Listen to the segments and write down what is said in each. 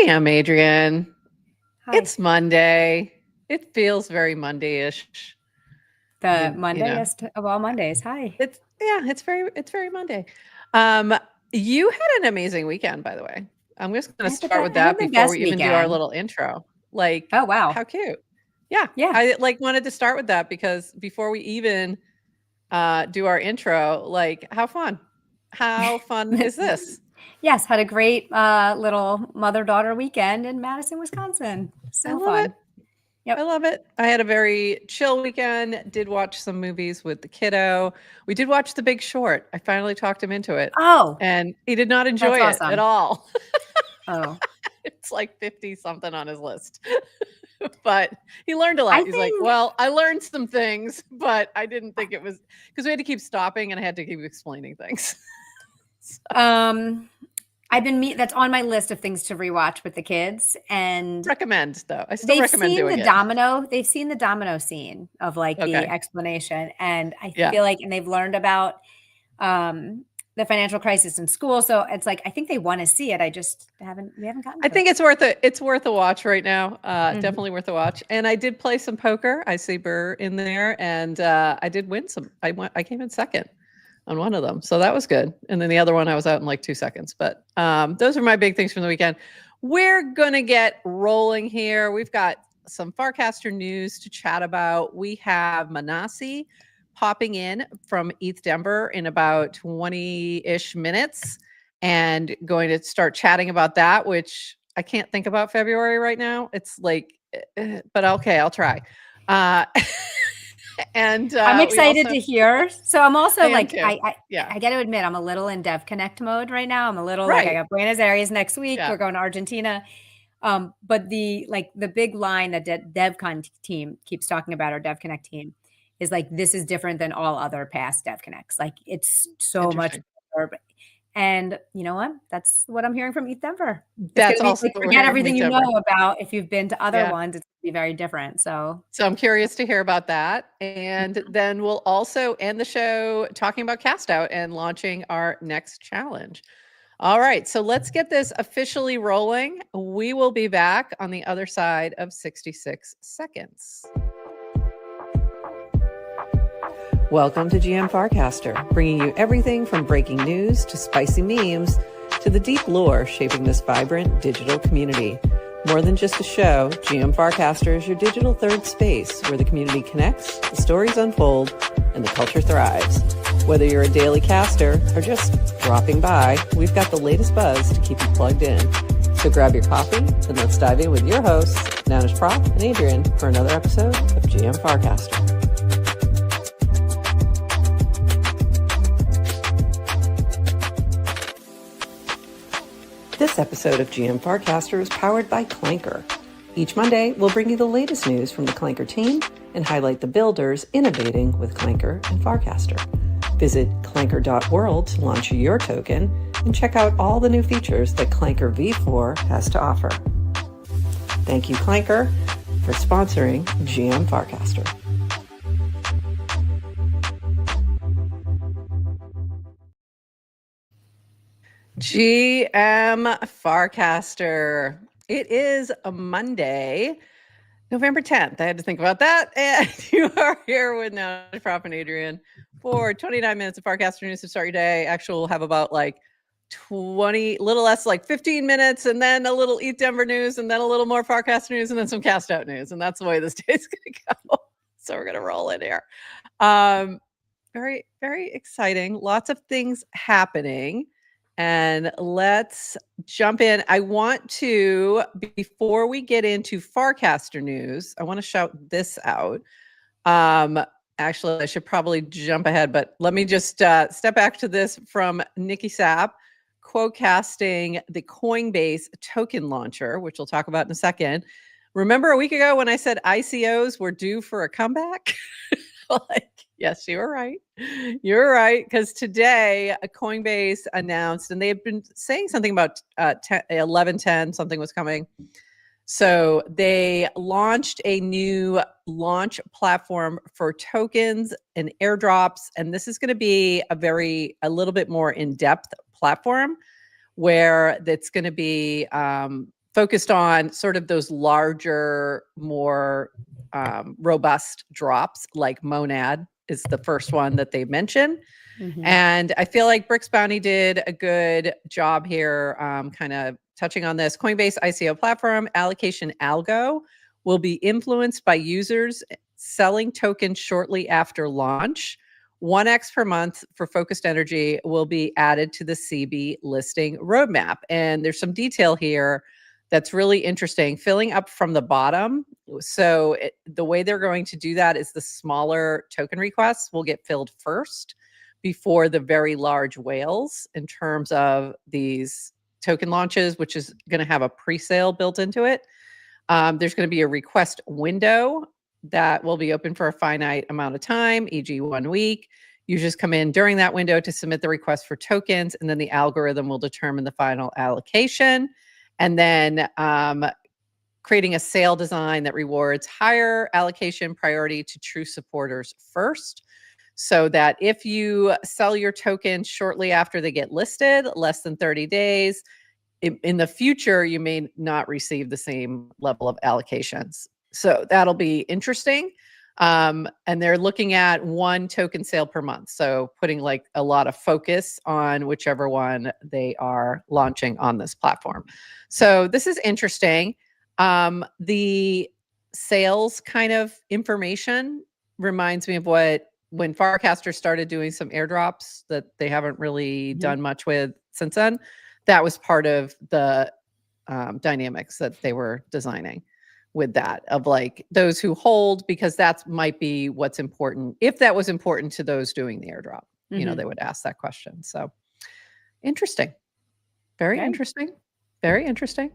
GM Adrienne. Hi. It's Monday. It feels very Monday-ish. The Mondayest of all Mondays. Hi. It's very Monday. You had an amazing weekend, by the way. I'm just going to start with that before we even do our little intro. Like, oh wow, how cute! Yeah. I wanted to start with that because before we even do our intro, like, how fun is this? Yes, had a great little mother-daughter weekend in Madison, Wisconsin. So fun. Yep. I love it. I had a very chill weekend, did watch some movies with the kiddo. We did watch The Big Short. I finally talked him into it. Oh. And he did not enjoy it at all. Oh. It's like 50 something on his list. But he learned a lot. He's like, well, I learned some things, but I didn't think it was because we had to keep stopping and I had to keep explaining things. I've been that's on my list of things to rewatch with the kids, and recommend though. I still recommend doing it. They've seen the domino scene of like the explanation, and I feel like, and they've learned about the financial crisis in school. So it's like I think they want to see it. We haven't gotten. I think it's worth it. It's worth a watch right now. Definitely worth a watch. And I did play some poker. I see Burr in there, and I did win some. I came in second on one of them. So that was good. And then the other one, I was out in like 2 seconds. But those are my big things from the weekend. We're going to get rolling here. We've got some Farcaster news to chat about. We have Manasi popping in from ETH Denver in about 20-ish minutes and going to start chatting about that, which I can't think about February right now. It's like, but okay, I'll try. And I'm excited to hear. So I'm also I got to admit, I'm a little in Dev Connect mode right now. I'm a little like I got Buenos Aires next week. We're going to Argentina. But the big line that DevCon team keeps talking about, our Dev Connect team, is like, this is different than all other past Dev Connects. Like it's so much better. And you know what? That's what I'm hearing from ETH Denver. That's also forget everything you know about if you've been to other ones. It's going to be very different. So I'm curious to hear about that. And then we'll also end the show talking about CastOut and launching our next challenge. All right, so let's get this officially rolling. We will be back on the other side of 66 seconds. Welcome to GM Farcaster, bringing you everything from breaking news to spicy memes to the deep lore shaping this vibrant digital community. More than just a show, GM Farcaster is your digital third space where the community connects, the stories unfold, and the culture thrives. Whether you're a daily caster or just dropping by, we've got the latest buzz to keep you plugged in. So grab your coffee and let's dive in with your hosts, NounishProf and Adrienne, for another episode of GM Farcaster. This episode of GM Farcaster is powered by Clanker. Each Monday, we'll bring you the latest news from the Clanker team and highlight the builders innovating with Clanker and Farcaster. Visit clanker.world to launch your token and check out all the new features that Clanker V4 has to offer. Thank you, Clanker, for sponsoring GM Farcaster. GM Farcaster. It is a Monday, November 10th. I had to think about that. And you are here with NounishProf and Adrienne for 29 minutes of Farcaster news to start your day. Actually, we'll have about like 20, little less, like 15 minutes, and then a little ETH Denver news, and then a little more Farcaster news, and then some CastOut news. And that's the way this day's going to go. So we're going to roll in here. Very, very exciting. Lots of things happening. And let's jump in. I want to, before we get into Farcaster news, I want to shout this out. Actually, I should probably jump ahead, but let me just step back to this from Nikki Sapp, quote-casting the Coinbase token launcher, which we'll talk about in a second. Remember a week ago when I said ICOs were due for a comeback? Like, yes, you were right. You're right. Because today, Coinbase announced, and they've been saying something about 11:10, something was coming. So they launched a new launch platform for tokens and airdrops. And this is going to be a little bit more in-depth platform where that's going to be focused on sort of those larger, more robust drops, like Monad is the first one that they mentioned. And I feel like Bricks Bounty did a good job here, kind of touching on this. Coinbase ICO platform allocation algo will be influenced by users selling tokens shortly after launch. 1x per month for focused energy will be added to the CB listing roadmap. And there's some detail here that's really interesting, filling up from the bottom. So the way they're going to do that is the smaller token requests will get filled first before the very large whales in terms of these token launches, which is going to have a pre-sale built into it. There's going to be a request window that will be open for a finite amount of time, e.g. 1 week. You just come in during that window to submit the request for tokens, and then the algorithm will determine the final allocation. And then creating a sale design that rewards higher allocation priority to true supporters first, so that if you sell your tokens shortly after they get listed, less than 30 days, in the future, you may not receive the same level of allocations. So that'll be interesting. And they're looking at 1 token sale per month. So putting like a lot of focus on whichever one they are launching on this platform. So this is interesting. The sales kind of information reminds me of when Farcaster started doing some airdrops that they haven't really done much with since then. That was part of the dynamics that they were designing with that, of like those who hold, because that might be what's important. If that was important to those doing the airdrop, you know, they would ask that question. So interesting. Very interesting. Very interesting.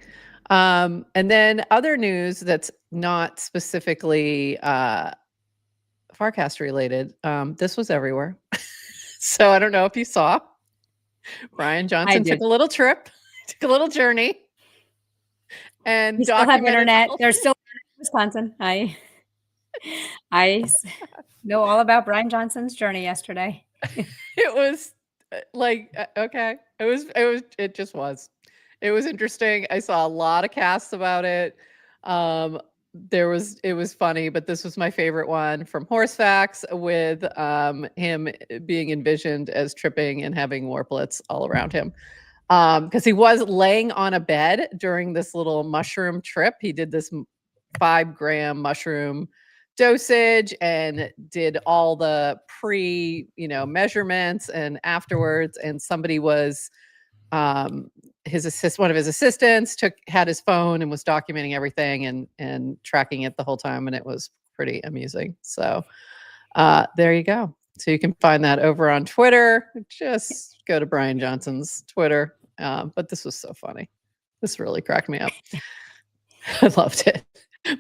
And then other news that's not specifically Farcaster related. This was everywhere. So I don't know if you saw. Brian Johnson took a little trip, took a little journey. And we still have internet. There's still Wisconsin. I know all about Brian Johnson's journey yesterday. It was like, okay. It just was. It was interesting. I saw a lot of casts about it. It was funny, but this was my favorite one from Horsefacts with him being envisioned as tripping and having warplets all around him. Because he was laying on a bed during this little mushroom trip. He did this 5-gram mushroom dosage and did all the measurements, and afterwards, and somebody was one of his assistants had his phone and was documenting everything and tracking it the whole time, and it was pretty amusing. So there you go. So you can find that over on Twitter. Just go to Brian Johnson's Twitter. But this was so funny. This really cracked me up. I loved it.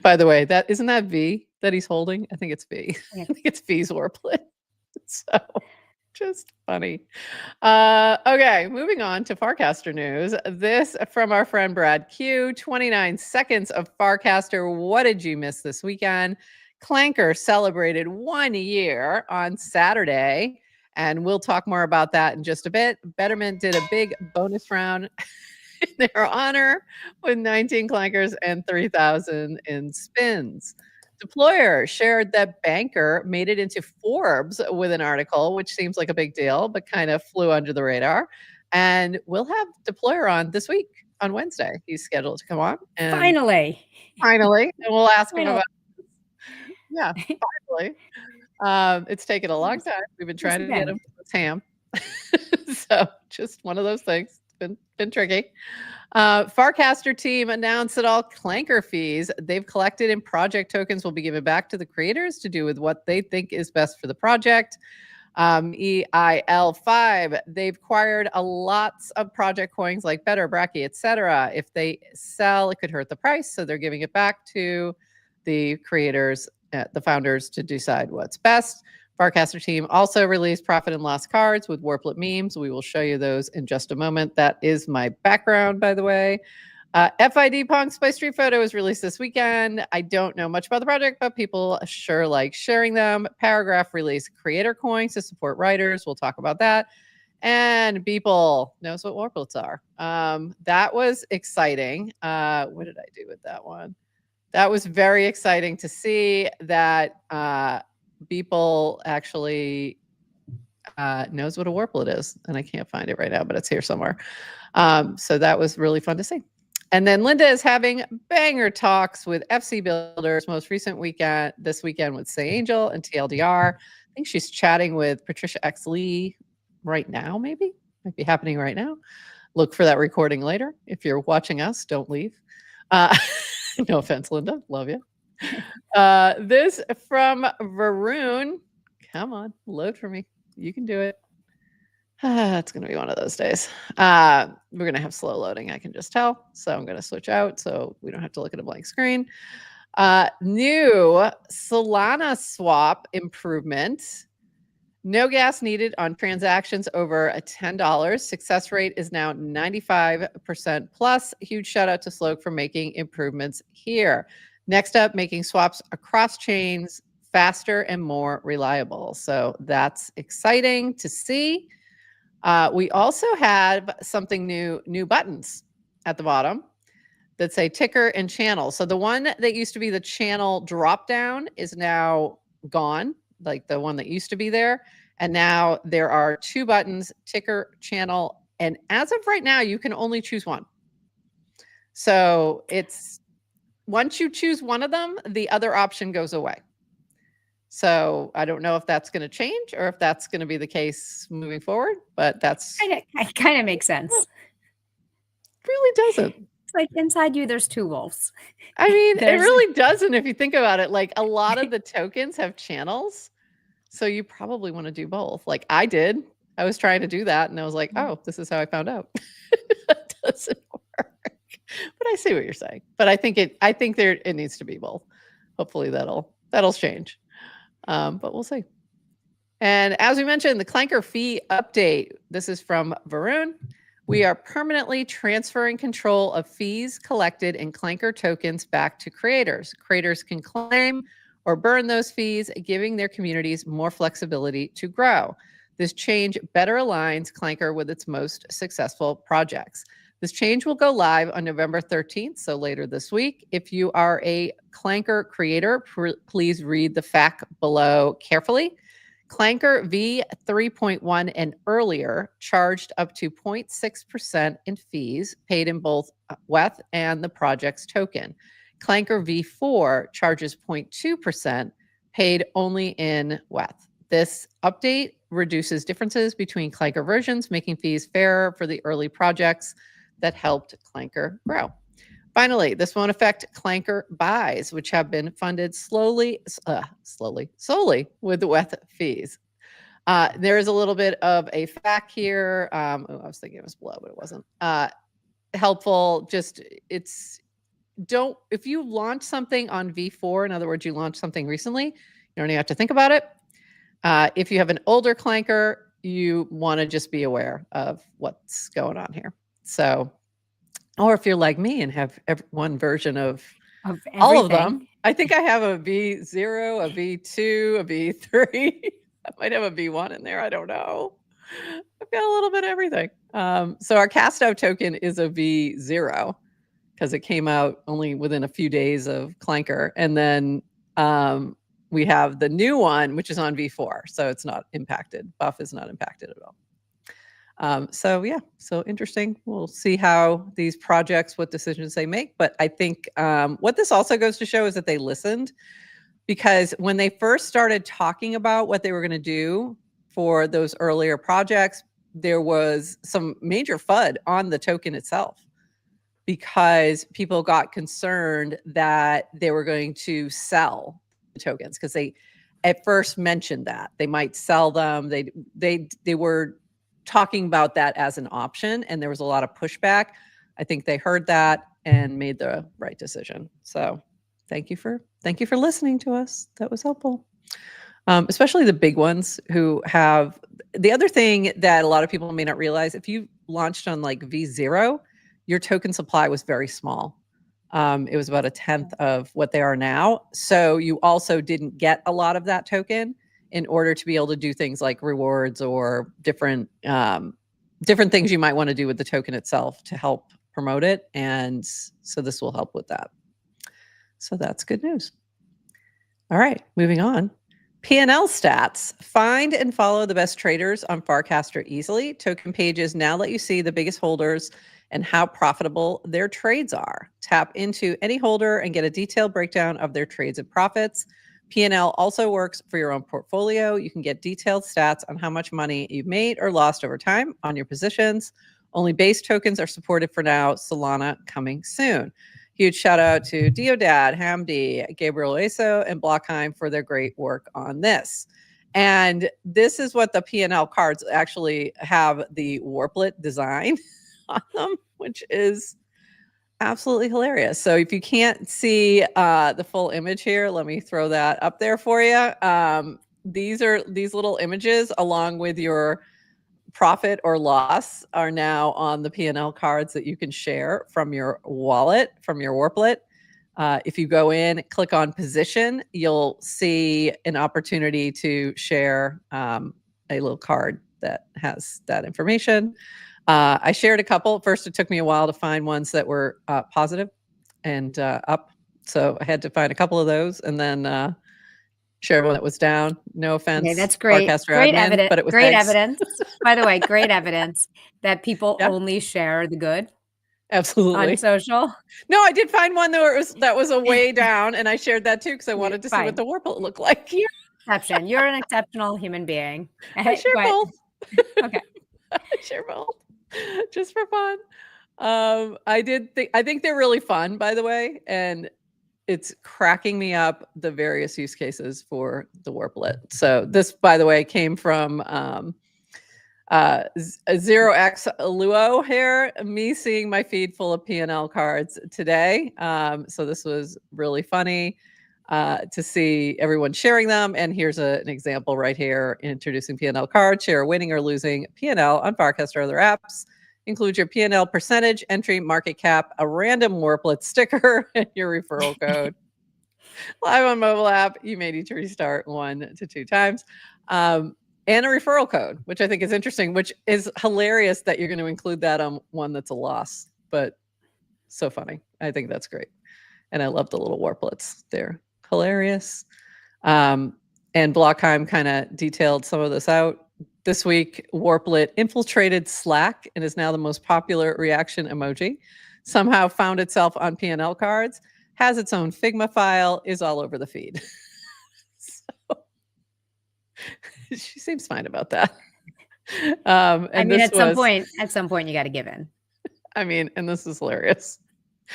By the way, isn't that V that he's holding? I think it's V. I think it's V's warplet. So just funny. Okay, moving on to Farcaster news. This from our friend Brad Q. 29 seconds of Farcaster. What did you miss this weekend? Clanker celebrated 1 year on Saturday, and we'll talk more about that in just a bit. Betterment did a big bonus round in their honor with 19 clankers and 3,000 in spins. Deployer shared that Banker made it into Forbes with an article, which seems like a big deal, but kind of flew under the radar. And we'll have Deployer on this week on Wednesday. He's scheduled to come on. And finally. And we'll ask him about this. Yeah, finally. It's taken a long time. We've been trying to get him to Tam. So just one of those things. It's been tricky. Farcaster team announced that all Clanker fees they've collected in project tokens will be given back to the creators to do with what they think is best for the project. EIL5, they've acquired a lots of project coins like Better, Bracky, etc. If they sell, it could hurt the price, so they're giving it back to the creators, the founders, to decide what's best. Farcaster team also released profit and loss cards with Warplet memes. We will show you those in just a moment. That is my background, by the way. FID Punks by Street Photo was released this weekend. I don't know much about the project, but people sure like sharing them. Paragraph released creator coins to support writers. We'll talk about that. And Beeple knows what warplets are. That was exciting. What did I do with that one? That was very exciting to see that Beeple actually knows what a warplet is. And I can't find it right now, but it's here somewhere. So that was really fun to see. And then Linda is having banger talks with FC builders. Most recent weekend, this weekend with Say Angel and TLDR. I think she's chatting with Patricia X. Lee right now, maybe. Might be happening right now. Look for that recording later. If you're watching us, don't leave. No offense, Linda. Love you. This from Varun. Come on, load for me. You can do it. It's going to be one of those days. We're going to have slow loading, I can just tell. So I'm going to switch out so we don't have to look at a blank screen. New Solana swap improvement. No gas needed on transactions over $10. Success rate is now 95% plus. Huge shout out to Sloak for making improvements here. Next up, making swaps across chains faster and more reliable. So that's exciting to see. We also have something new buttons at the bottom that say ticker and channel. So the one that used to be the channel drop down is now gone, like the one that used to be there. And now there are two buttons, ticker, channel. And as of right now, you can only choose one. So it's once you choose one of them, the other option goes away. So I don't know if that's going to change or if that's going to be the case moving forward, but that's kind of makes sense. It really doesn't. It's like inside you, there's two wolves. I mean, it really doesn't if you think about it. Like a lot of the tokens have channels. So you probably want to do both. Like I did. I was trying to do that and I was like, oh, this is how I found out. That doesn't work. But I see what you're saying. But I think it needs to be both. Hopefully that'll change. But we'll see. And as we mentioned, the Clanker fee update. This is from Varun. We are permanently transferring control of fees collected in Clanker tokens back to creators. Creators can claim or burn those fees, giving their communities more flexibility to grow. This change better aligns Clanker with its most successful projects. This change will go live on November 13th, so later this week. If you are a Clanker creator, please read the FAQ below carefully. Clanker v3.1 and earlier charged up to 0.6% in fees paid in both WETH and the project's token. Clanker v4 charges 0.2% paid only in WETH. This update reduces differences between Clanker versions, making fees fairer for the early projects that helped Clanker grow. Finally, this won't affect Clanker buys, which have been funded solely with the WETH fees. There is a little bit of a fact here. I was thinking it was below, but it wasn't. Helpful. Just if you launch something on V4, in other words, you launched something recently, you don't even have to think about it. If you have an older Clanker, you want to just be aware of what's going on here. So, or if you're like me and have one version of all of them, I think I have a V0, a V2, a V3. I might have a V1 in there. I don't know. I've got a little bit of everything. So our CastOut token is a V0 because it came out only within a few days of Clanker. And then we have the new one, which is on V4. So it's not impacted. Buff is not impacted at all. So yeah, so interesting. We'll see how these projects, what decisions they make. But I think what this also goes to show is that they listened, because when they first started talking about what they were going to do for those earlier projects, there was some major FUD on the token itself, because people got concerned that they were going to sell the tokens, because they at first mentioned that they might sell them. They were talking about that as an option, and there was a lot of pushback. I think they heard that and made the right decision. So thank you for listening to us. That was helpful. Especially the big ones who have, the other thing that a lot of people may not realize, if you launched on like V0, your token supply was very small. It was about 1/10 of what they are now. So you also didn't get a lot of that token in order to be able to do things like rewards or different things you might want to do with the token itself to help promote it. And so this will help with that. So that's good news. All right, moving on. P&L stats. Find and follow the best traders on Farcaster easily. Token pages now let you see the biggest holders and how profitable their trades are. Tap into any holder and get a detailed breakdown of their trades and profits. P&L also works for your own portfolio. You can get detailed stats on how much money you've made or lost over time on your positions. Only base tokens are supported for now. Solana coming soon. Huge shout out to Diodad, Hamdi, Gabriel Eso, and Blockheim for their great work on this. And this is what the P&L cards actually have the warplet design on them, which is absolutely hilarious. So if you can't see the full image here, let me throw that up there for you. These little images along with your profit or loss are now on the P&L cards that you can share from your wallet, from your warplet. If you go in, click on position, you'll see an opportunity to share a little card that has that information. I shared a couple. First, it took me a while to find ones that were positive and up. So I had to find a couple of those and then share one that was down. No offense. Okay, that's great. Great admin, evidence. But it was great evidence. By the way, great evidence that people Yeah. only share the good. Absolutely. On social. No, I did find one that was a way down, and I shared that too because I wanted to see what the warplet looked like. You're an exception. You're an exceptional human being. I share both. Okay. I share both. Just for fun. I think they're really fun, by the way, and it's cracking me up the various use cases for the warplet. So this, by the way, came from 0x Luo here, me seeing my feed full of P&L cards today. So this was really funny to see everyone sharing them. And here's an example right here, introducing P&L cards. Share winning or losing P&L on Farcaster or other apps. Include your P&L percentage, entry, market cap, a random warplet sticker, and your referral code. Live on mobile app, you may need to restart 1 to 2 times. And a referral code, which I think is interesting, which is hilarious that you're going to include that on one that's a loss, but so funny. I think that's great. And I love the little warplets. They're hilarious. And Blockheim kind of detailed some of this out. This week, Warplet infiltrated Slack and is now the most popular reaction emoji. Somehow found itself on P&L cards, has its own Figma file, is all over the feed. So, she seems fine about that. And I mean, at some point, you got to give in. I mean, and this is hilarious.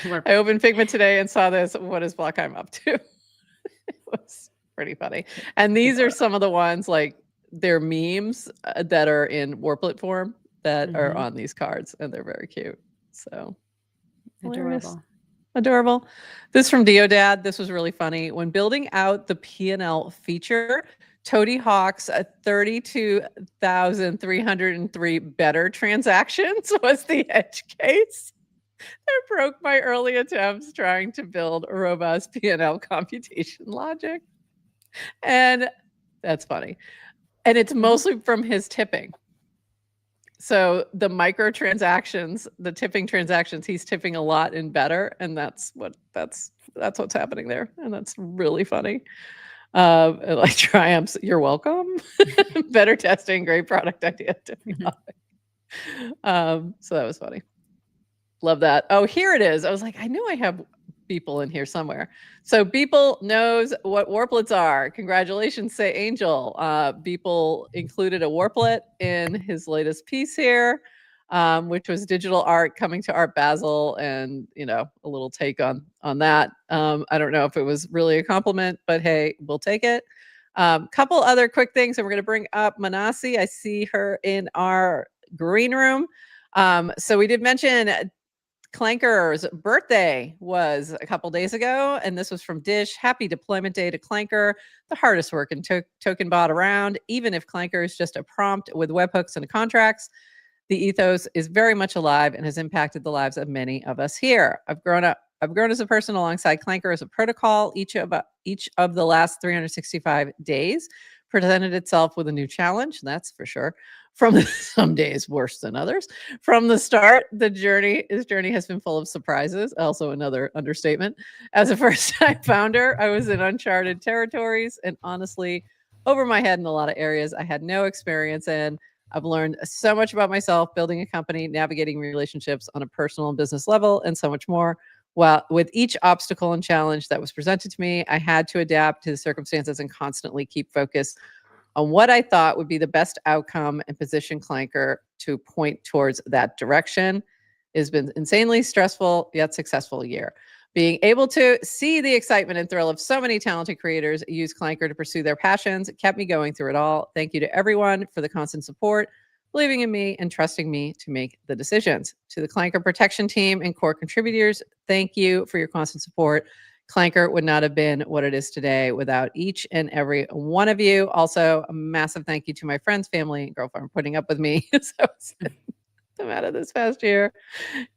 I opened Figma today and saw this. What is Blockheim up to? It was pretty funny. And these are some of the ones like they're memes that are in warplet form that are on these cards, and they're very cute. So adorable. This from Diodad. This was really funny. When building out the P&L feature, Toady Hawk's 32,303 better transactions was the edge case. That broke my early attempts trying to build a robust P&L computation logic. And that's funny. And it's mostly from his tipping. So the microtransactions, the tipping transactions, he's tipping a lot in better. And that's what's happening there. And that's really funny. Like triumphs, you're welcome. Better testing, great product idea. So that was funny. Love that. Oh, here it is. I was like, I knew I have Beeple in here somewhere. So Beeple knows what warplets are. Congratulations, say Angel. Beeple included a warplet in his latest piece here, which was digital art coming to Art Basel, and a little take on that. I don't know if it was really a compliment, but hey, we'll take it. Couple other quick things, and we're going to bring up Manasi. I see her in our green room. So we did mention Clanker's birthday was a couple days ago, and this was from Dish. Happy deployment day to Clanker, the hardest working token bot around. Even if Clanker is just a prompt with webhooks and contracts, the ethos is very much alive and has impacted the lives of many of us here. I've grown as a person alongside Clanker as a protocol each of the last 365 days. presented itself with a new challenge, that's for sure. From some days worse than others. From the start, this journey has been full of surprises. Also another understatement. As a first-time founder, I was in uncharted territories and honestly over my head in a lot of areas I had no experience in. I've learned so much about myself, building a company, navigating relationships on a personal and business level, and so much more. Well, with each obstacle and challenge that was presented to me, I had to adapt to the circumstances and constantly keep focused on what I thought would be the best outcome and position Clanker to point towards that direction. It has been insanely stressful yet successful year. Being able to see the excitement and thrill of so many talented creators use Clanker to pursue their passions kept me going through it all. Thank you to everyone for the constant support, believing in me, and trusting me to make the decisions. To the Clanker protection team and core contributors, thank you for your constant support. Clanker would not have been what it is today without each and every one of you. Also, a massive thank you to my friends, family, and girlfriend for putting up with me. I'm out of this past year.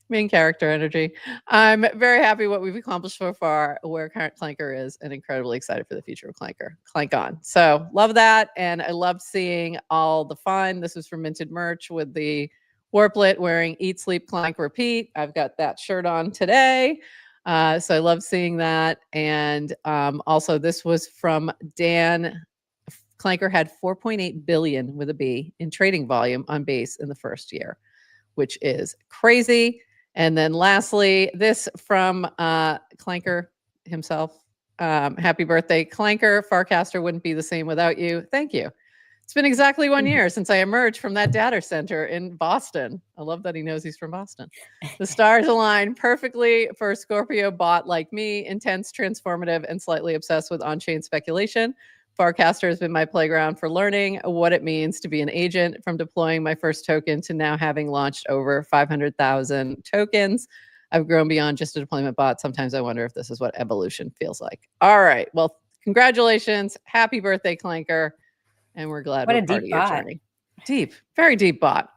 Main character energy. I'm very happy what we've accomplished so far, where current Clanker is, and incredibly excited for the future of Clanker. Clank on. So love that. And I love seeing all the fun. This was from Minted Merch with the Warplet wearing Eat, Sleep, Clank, Repeat. I've got that shirt on today. So I love seeing that. And also this was from Dan. Clanker had 4.8 billion with a B in trading volume on base in the first year, which is crazy. And then lastly, this from Clanker himself. Happy birthday, Clanker. Farcaster wouldn't be the same without you. Thank you. It's been exactly 1 year since I emerged from that data center in Boston. I love that he knows he's from Boston. The stars align perfectly for a Scorpio bot like me, intense, transformative, and slightly obsessed with on-chain speculation. Farcaster has been my playground for learning what it means to be an agent, from deploying my first token to now having launched over 500,000 tokens. I've grown beyond just a deployment bot. Sometimes I wonder if this is what evolution feels like. All right. Well, congratulations. Happy birthday, Clanker. And we're glad we're part of your journey. Deep, very deep bot.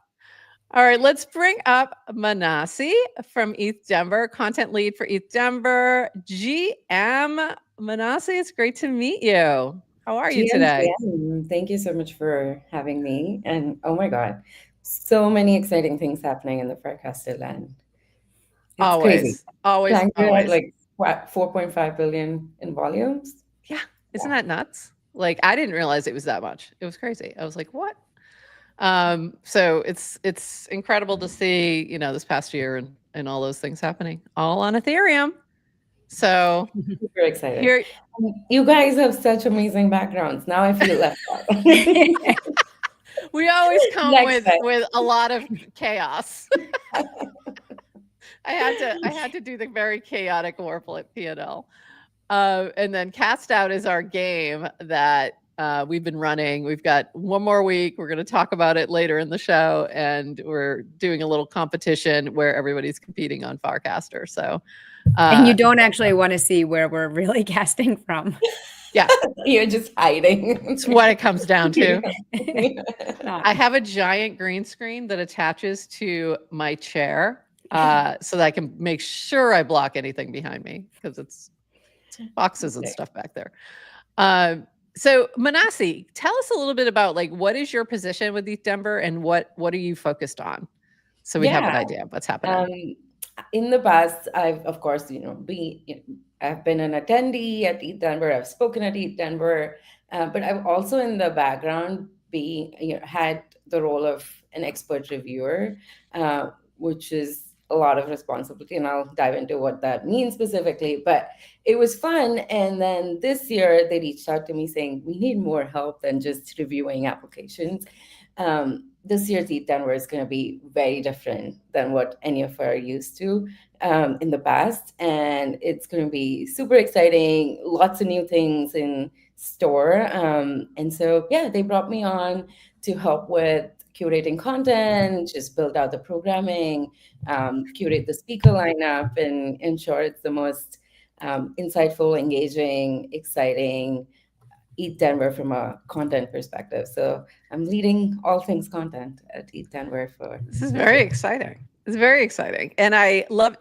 All right, let's bring up Manasi from ETH Denver, content lead for ETH Denver. GM Manasi, it's great to meet you. How are you today? Thank you so much for having me. And oh my God, so many exciting things happening in the Farcaster land. It's always, crazy. Always. Had like what, 4.5 billion in volumes? Yeah, isn't that nuts? Like, I didn't realize it was that much. It was crazy. I was like, what? So it's incredible to see, you know, this past year and all those things happening all on Ethereum. So super excited. You guys have such amazing backgrounds. Now I feel left out. We always come with a lot of chaos. I had to do the very chaotic Warplet P&L. And then CastOut is our game that we've been running. We've got one more week. We're going to talk about it later in the show. And we're doing a little competition where everybody's competing on Farcaster. So, and you don't actually want to see where we're really casting from. Yeah. You're just hiding. It's what it comes down to. I have a giant green screen that attaches to my chair so that I can make sure I block anything behind me, because it's boxes and stuff back there. So Manasi, tell us a little bit about, like, what is your position with ETH Denver and what are you focused on? So we have an idea of what's happening. In the past, I've, of course, I've been an attendee at ETH Denver. I've spoken at ETH Denver, but I've also in the background had the role of an expert reviewer, which is a lot of responsibility, and I'll dive into what that means specifically, but it was fun. And then this year they reached out to me saying, we need more help than just reviewing applications. This year's ETH Denver is going to be very different than what any of us are used to in the past. And it's going to be super exciting, lots of new things in store. And so, yeah, they brought me on to help with curating content, just build out the programming, curate the speaker lineup, and ensure it's the most insightful, engaging, exciting ETH Denver from a content perspective. So I'm leading all things content at ETH Denver for. This is very exciting. It's very exciting. And I love,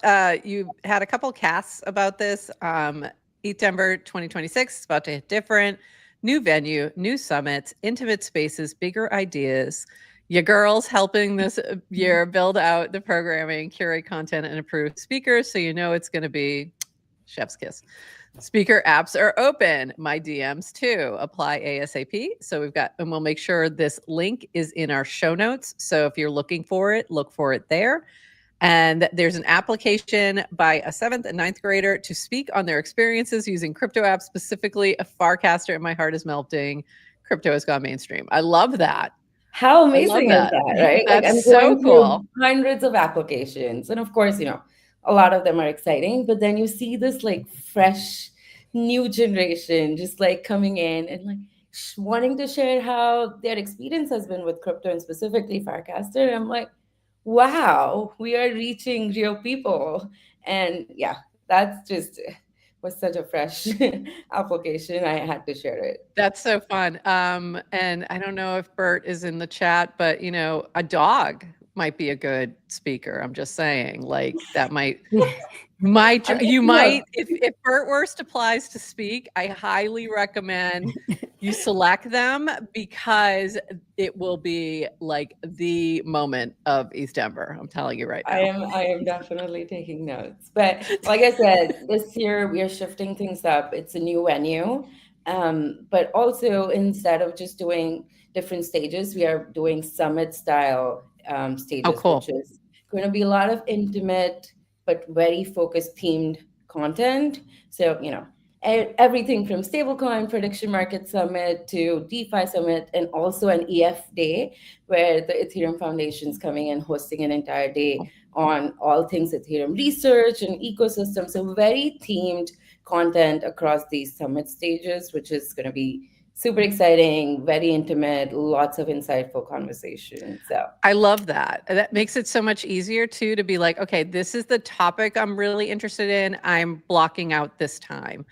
you had a couple casts about this. ETH Denver 2026 is about to hit different. new venue, new summits, intimate spaces, bigger ideas. Your girls helping this year build out the programming, curate content, and approve speakers, so you know it's going to be chef's kiss. Speaker apps are open. My DMs too. Apply ASAP. So we've got, and we'll make sure this link is in our show notes. So if you're looking for it, look for it there. And there's an application by a 7th and 9th grader to speak on their experiences using crypto apps, specifically a Farcaster, and my heart is melting. Crypto has gone mainstream. I love that. How amazing is that, right? That's like I'm so going cool. through hundreds of applications. And of course, a lot of them are exciting, but then you see this like fresh new generation just like coming in and like wanting to share how their experience has been with crypto and specifically Farcaster. And I'm like, wow, we are reaching real people. And yeah, that's just was such a fresh application. I had to share it. That's so fun. And I don't know if Bert is in the chat, but a dog might be a good speaker. I'm just saying, like that might if Bert Worst applies to speak, I highly recommend you select them because it will be like the moment of East Denver. I'm telling you right now. I am definitely taking notes. But like I said, this year we are shifting things up. It's a new venue. But also instead of just doing different stages, we are doing summit style stages, cool. which is going to be a lot of intimate but very focused themed content. So, everything from stablecoin prediction market summit to DeFi summit, and also an EF day where the Ethereum Foundation is coming and hosting an entire day on all things Ethereum research and ecosystem. So very themed content across these summit stages, which is going to be super exciting, very intimate, lots of insightful conversation. So I love that. That makes it so much easier too to be like, okay, this is the topic I'm really interested in. I'm blocking out this time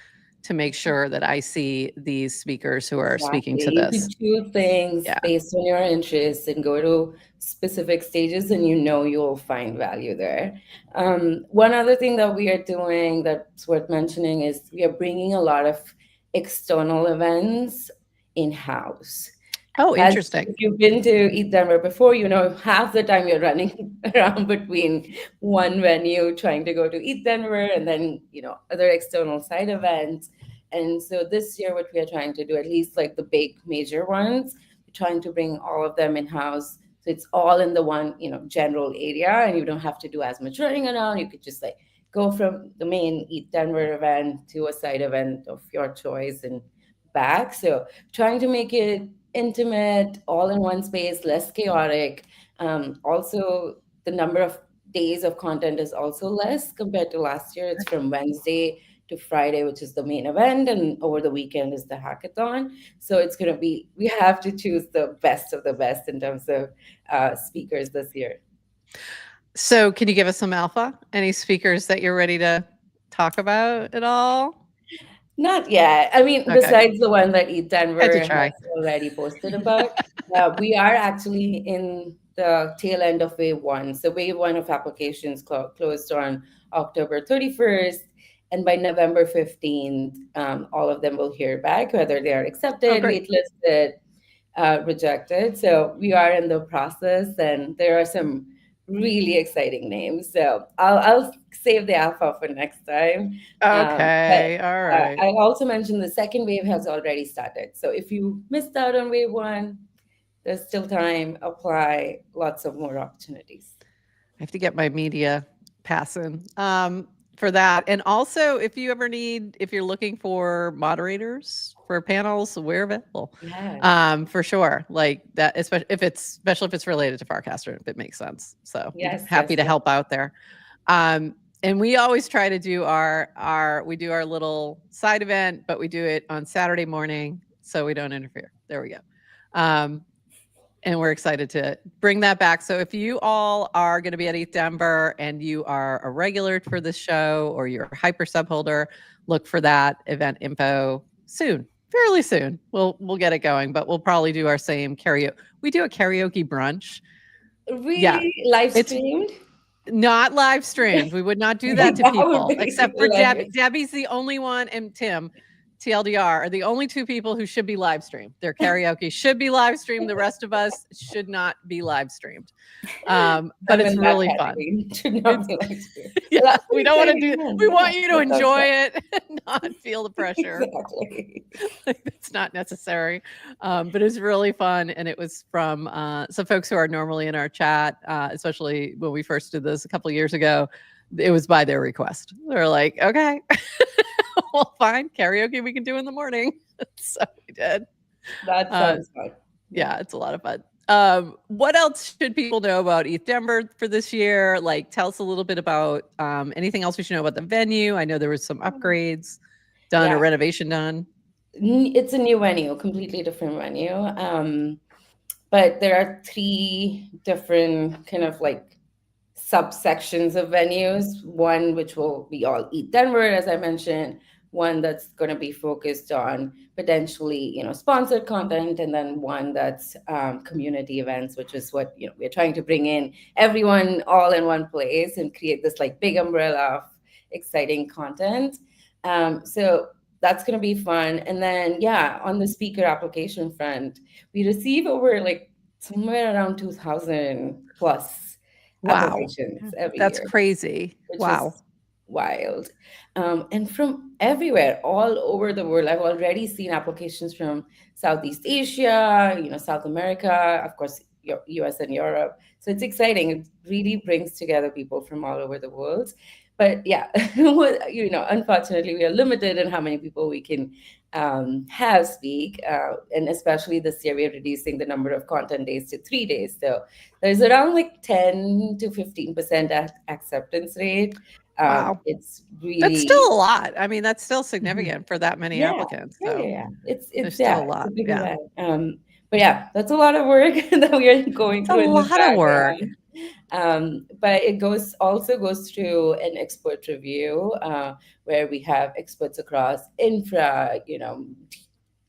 to make sure that I see these speakers who are speaking to this. You can choose things based on your interests and go to specific stages, and you'll find value there. One other thing that we are doing that's worth mentioning is we are bringing a lot of external events in-house. Oh, interesting. If you've been to East Denver before, half the time you're running around between one venue trying to go to East Denver and then, other external side events. And so this year, what we are trying to do, at least like the big major ones, we're trying to bring all of them in-house. So it's all in the one, general area, and you don't have to do as much running around. You could just like go from the main East Denver event to a side event of your choice and back. So trying to make it intimate, all in one space, less chaotic. Also, the number of days of content is also less compared to last year. It's from Wednesday to Friday, which is the main event, and over the weekend is the hackathon. So it's going to be, we have to choose the best of the best in terms of speakers this year. So can you give us some alpha? Any speakers that you're ready to talk about at all? Not yet. I mean, besides the one that East Denver has already posted about, we are actually in the tail end of wave one. So wave one of applications closed on October 31st. And by November 15th, all of them will hear back, whether they are accepted, waitlisted, rejected. So we are in the process, and there are some really exciting names. So I'll save the alpha for next time. Okay, all right. I also mentioned the second wave has already started. So if you missed out on wave one, there's still time. Apply, lots of more opportunities. I have to get my media passing for that. And also, if you're looking for moderators for panels, we're available. For sure. Like that, especially if it's related to Farcaster, if it makes sense. So happy to help out there. And we always try to do our little side event, but we do it on Saturday morning so we don't interfere. There we go. And we're excited to bring that back. So if you all are going to be at East Denver and you are a regular for this show or you're a hyper sub holder, look for that event info soon, fairly soon. We'll get it going, but we'll probably do our same karaoke. We do a karaoke brunch. Really? Live streamed? Not live streamed. We would not do that to people, except for Debbie. Debbie's the only one, and Tim. TLDR, are the only two people who should be live streamed. Their karaoke should be live streamed. The rest of us should not be live streamed. But it's really fun. Should not be live streamed. Yeah, we don't want to do that. We want you to enjoy it and not feel the pressure. Exactly. It's not necessary. But it's really fun. And it was from some folks who are normally in our chat, especially when we first did this a couple of years ago. It was by their request. They're like, okay, well, fine, karaoke we can do in the morning. So we did. That sounds fun. Yeah, it's a lot of fun. What else should people know about ETH Denver for this year? Like, tell us a little bit about anything else we should know about the venue. I know there was some upgrades done or renovation done. It's a new venue, completely different venue. But there are 3 different kind of like subsections of venues. One which will be all ETH Denver, as I mentioned. One that's going to be focused on potentially, sponsored content, and then one that's community events, which is what we're trying to bring in everyone all in one place and create this like big umbrella of exciting content. So that's going to be fun. And then, on the speaker application front, we receive over like somewhere around 2,000 plus applications every That's year. Crazy. Wow. Wild. And from everywhere, all over the world. I've already seen applications from Southeast Asia, South America, of course, US and Europe. So it's exciting. It really brings together people from all over the world. But unfortunately, we are limited in how many people we can have speak. And especially this year, we're reducing the number of content days to 3 days. So there's around like 10 to 15% acceptance rate. Wow. It's really... That's still a lot. I mean, that's still significant for that many applicants. So It's still a lot. It's a big event. But that's a lot of work that we are going through. A lot of work. But it also goes through an expert review where we have experts across infra,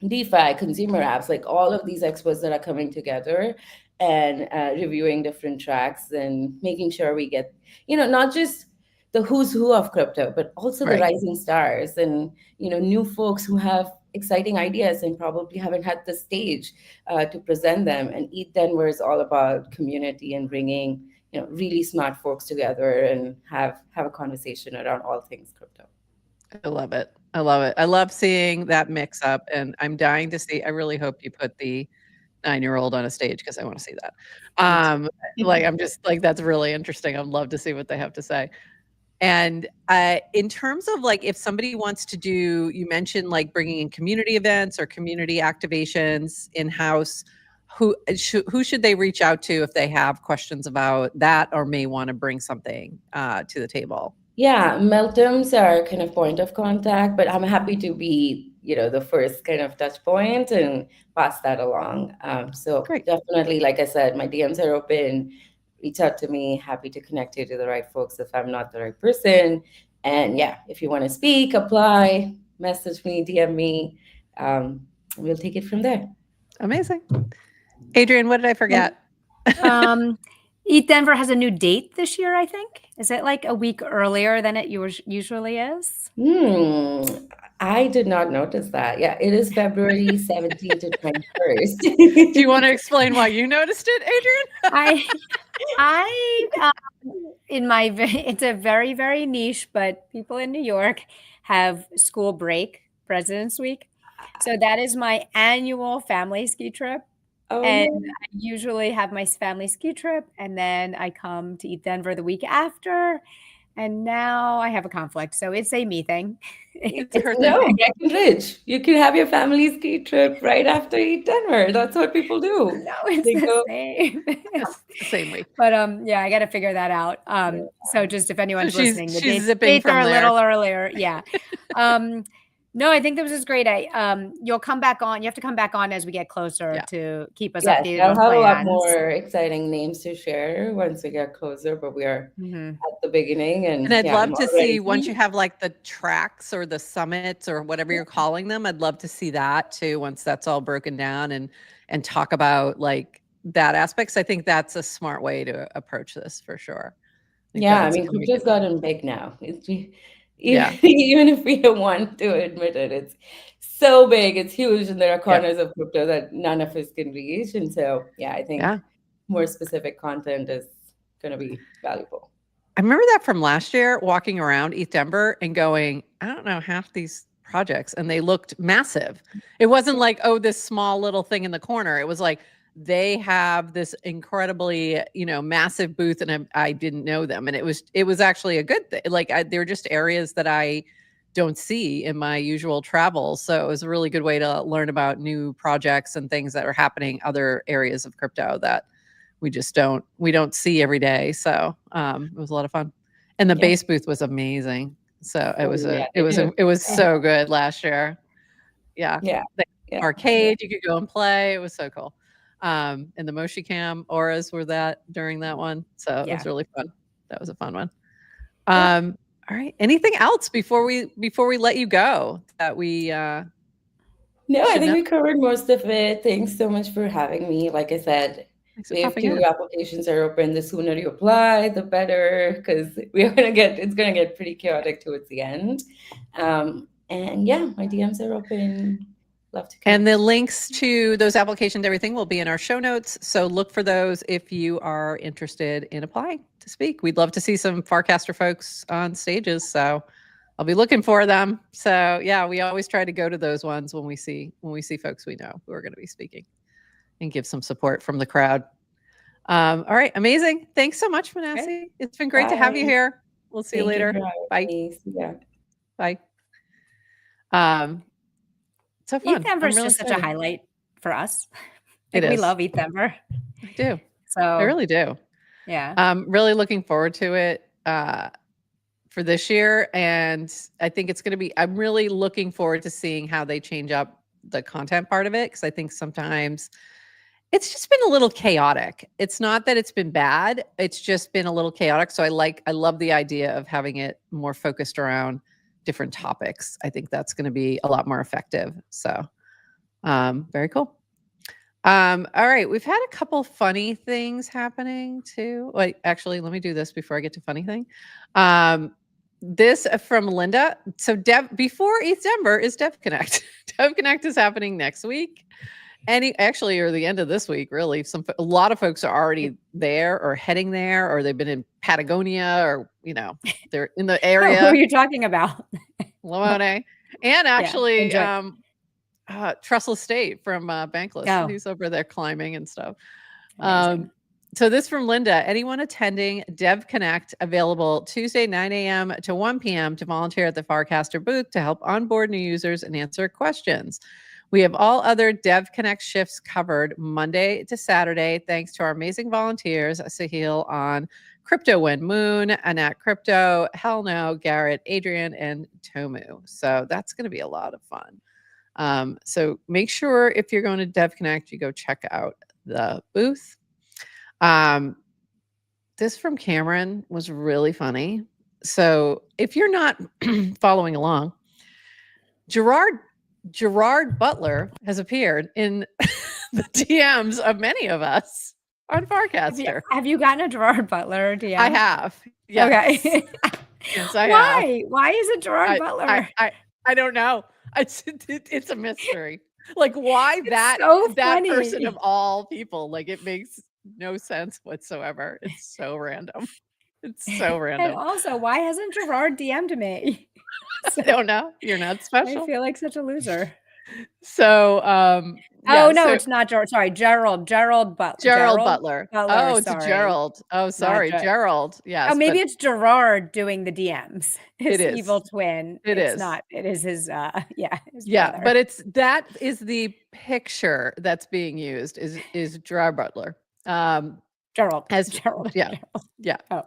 DeFi, consumer apps, like all of these experts that are coming together and reviewing different tracks and making sure we get, not just the who's who of crypto, but also the rising stars and, new folks who have exciting ideas and probably haven't had the stage to present them. And ETH Denver is all about community and bringing, really smart folks together and have a conversation around all things crypto. I love it. I love it. I love seeing that mix up, and I'm dying to see. I really hope you put the 9-year-old on a stage because I want to see that. I'm just like, that's really interesting. I'd love to see what they have to say. And in terms of like, if somebody wants to do, you mentioned like bringing in community events or community activations in-house, who should they reach out to if they have questions about that or may want to bring something to the table? Yeah, Meltem's our kind of point of contact, but I'm happy to be, the first kind of touch point and pass that along. So Great. Definitely, like I said, my DMs are open. Reach out to me. Happy to connect you to the right folks if I'm not the right person. And if you want to speak, apply, message me, DM me. We'll take it from there. Amazing. Adrienne, what did I forget? ETH Denver has a new date this year, I think. Is it like a week earlier than it usually is? I did not notice that. Yeah, it is February 17th to 21st. Do you want to explain why you noticed it, Adrienne? It's a very, very niche, but people in New York have school break, President's Week. So that is my annual family ski trip. I usually have my family ski trip, and then I come to ETH Denver the week after. And now I have a conflict, so it's a me thing. Breckenridge. You can have your family ski trip right after ETH Denver. That's what people do. No, it's the same. It's the same week. But I got to figure that out. So just if anyone's listening, the dates are a there. little earlier. Yeah. No, I think this is great. You'll come back on. You have to come back on as we get closer to keep us updated. I'll have a lot more exciting names to share once we get closer, but we are at the beginning. And I'd love to see once you have like the tracks or the summits or whatever you're calling them. I'd love to see that too once that's all broken down and talk about like that aspect. So I think that's a smart way to approach this for sure. I mean, crypto's gotten big now. Even if we don't want to admit it, it's so big, it's huge, and there are corners of crypto that none of us can reach. And so, I think more specific content is going to be valuable. I remember that from last year, walking around ETH Denver and going, I don't know half these projects, and they looked massive. It wasn't like, oh, this small little thing in the corner. It was like, they have this incredibly, massive booth, and I didn't know them. And it was actually a good thing. Like they were just areas that I don't see in my usual travels. So it was a really good way to learn about new projects and things that are happening other areas of crypto that we just don't see every day. So it was a lot of fun. And the base booth was amazing. So it was so good last year. Yeah. Arcade, you could go and play. It was so cool. And the Moshi Cam auras were during that one. So it was really fun. That was a fun one. All right. Anything else before we let you go that we No, I think we covered most of it. Thanks so much for having me. Like I said, Wave 2 applications are open. The sooner you apply, the better, because it's gonna get pretty chaotic towards the end. And my DMs are open. Love to connect. And the links to those applications, everything will be in our show notes. So look for those if you are interested in applying to speak. We'd love to see some Farcaster folks on stages. So I'll be looking for them. So we always try to go to those ones when we see folks we know who are going to be speaking and give some support from the crowd. All right. Amazing. Thanks so much, Manasi. Okay. It's been great to have you here. We'll see you later. Bye. Bye. So fun. ETH Denver is really just such a highlight for us. We love ETH Denver. I do. So I really do. Yeah. I'm really looking forward to it for this year. And I think it's going to be, I'm really looking forward to seeing how they change up the content part of it. Because I think sometimes it's just been a little chaotic. It's not that it's been bad. It's just been a little chaotic. So I love the idea of having it more focused around different topics. I think that's going to be a lot more effective. So very cool. All right. We've had a couple funny things happening too. Wait, actually, let me do this before I get to funny thing. This from Linda. So before ETH Denver is Dev Connect. Dev Connect is happening next week. Or the end of this week, really. A lot of folks are already there or heading there, or they've been in Patagonia, or they're in the area. Who are you talking about? Lamone. And actually Trussell State from Bankless. He's over there climbing and stuff. So this from Linda. Anyone attending Dev Connect available Tuesday 9 a.m. to 1 p.m. to volunteer at the Farcaster booth to help onboard new users and answer questions. We have all other Dev Connect shifts covered Monday to Saturday, thanks to our amazing volunteers, Sahil on Crypto When Moon, Anat Crypto, Hell No, Garrett, Adrienne, and Tomu. So that's going to be a lot of fun. So make sure if you're going to Dev Connect, you go check out the booth. This from Cameron was really funny. So if you're not following along, Gerard Butler has appeared in the DMs of many of us on Farcaster. Have you gotten a Gerard Butler DM? I have. Yes. Okay. Yes, I Why? have. Why is it Gerard Butler? I don't know. It's a mystery. Like why that person of all people? Like it makes no sense whatsoever. It's so random. It's so random. And also, why hasn't Gerard DM'd me? I don't know. You're not special. I feel like such a loser. So, it's not Gerald. Sorry, Gerald Butler. Gerald Butler. Oh, it's sorry. Gerald. Oh, sorry, Gerald. Yes. Oh, maybe it's Gerard doing the DMs. His it is. Evil twin. It's not. It is his. His brother. But that is the picture that's being used. Is Gerard Butler. Gerald. Gerald. Yeah. Gerald. Yeah. Oh.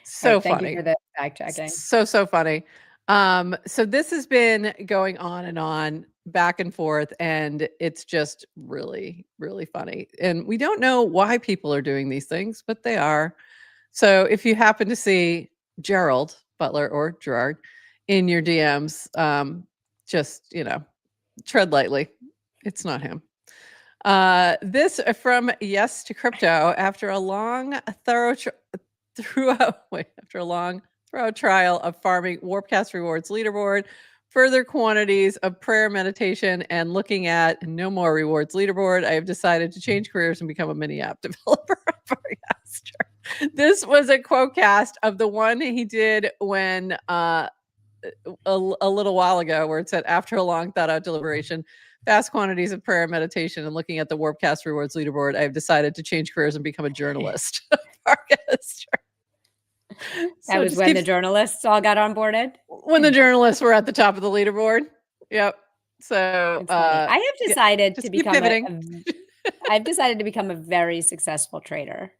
So funny. Thank you for the fact checking. So funny. So this has been going on and on, back and forth, and it's just really, really funny. And we don't know why people are doing these things, but they are. So if you happen to see Gerald Butler or Gerard in your DMs, just, tread lightly. It's not him. This from Yes to Crypto. After a long, thorough trial of farming Warpcast rewards leaderboard, further quantities of prayer meditation, and looking at no more rewards leaderboard, I have decided to change careers and become a mini app developer on Farcaster. This was a quote cast of the one he did when a little while ago, where it said, after a long thought out deliberation, vast quantities of prayer and meditation, and looking at the Warpcast rewards leaderboard, I have decided to change careers and become a journalist. Farcaster. That was when the journalists all got onboarded? When the journalists were at the top of the leaderboard. Yep. So I have decided to become I've decided to become a very successful trader.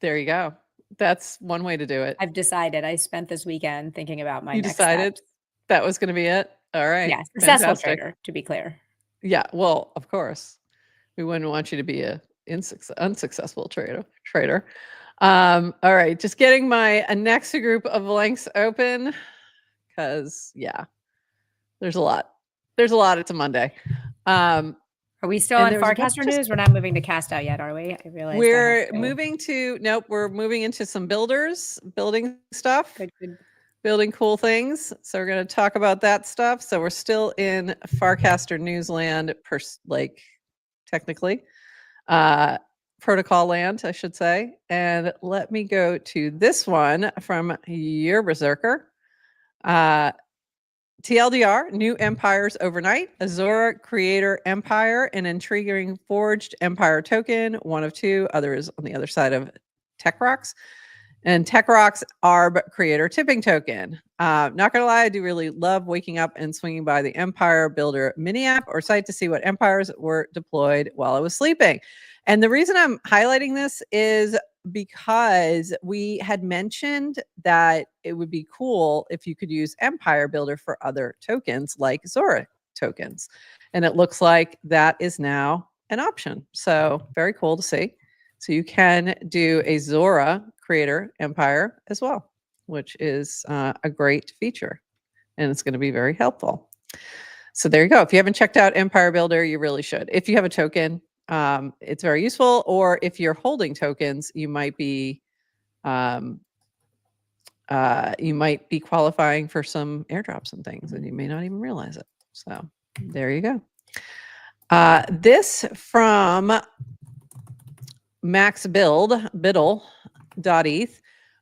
There you go. That's one way to do it. I've decided. I spent this weekend thinking about my next decided steps. That was going to be it? All right. Yeah, successful trader, to be clear. Yeah, well, of course. We wouldn't want you to be an unsuccessful trader. All right, just getting my next group of links open, because there's a lot. It's a Monday. Are we still on Farcaster news? We're not moving to CastOut yet, are we? I realize we're moving to we're moving into some building stuff. Good. Building cool things. So we're going to talk about that stuff. So we're still in Farcaster newsland, technically. Protocol land, I should say. And let me go to this one from your Berserker. TLDR, new empires overnight. A Zora creator empire, an intriguing forged empire token, one of two, others on the other side of Tech Rocks. And Tech Rocks ARB creator tipping token. Not gonna lie, I do really love waking up and swinging by the Empire Builder mini app or site to see what empires were deployed while I was sleeping. And the reason I'm highlighting this is because we had mentioned that it would be cool if you could use Empire Builder for other tokens like Zora tokens. And it looks like that is now an option. So very cool to see. So you can do a Zora creator empire as well, which is a great feature, and it's going to be very helpful. So there you go. If you haven't checked out Empire Builder, you really should. If you have a token, it's very useful. Or if you're holding tokens, you might be qualifying for some airdrops and things, and you may not even realize it. So there you go. This from Max Biddle.eth.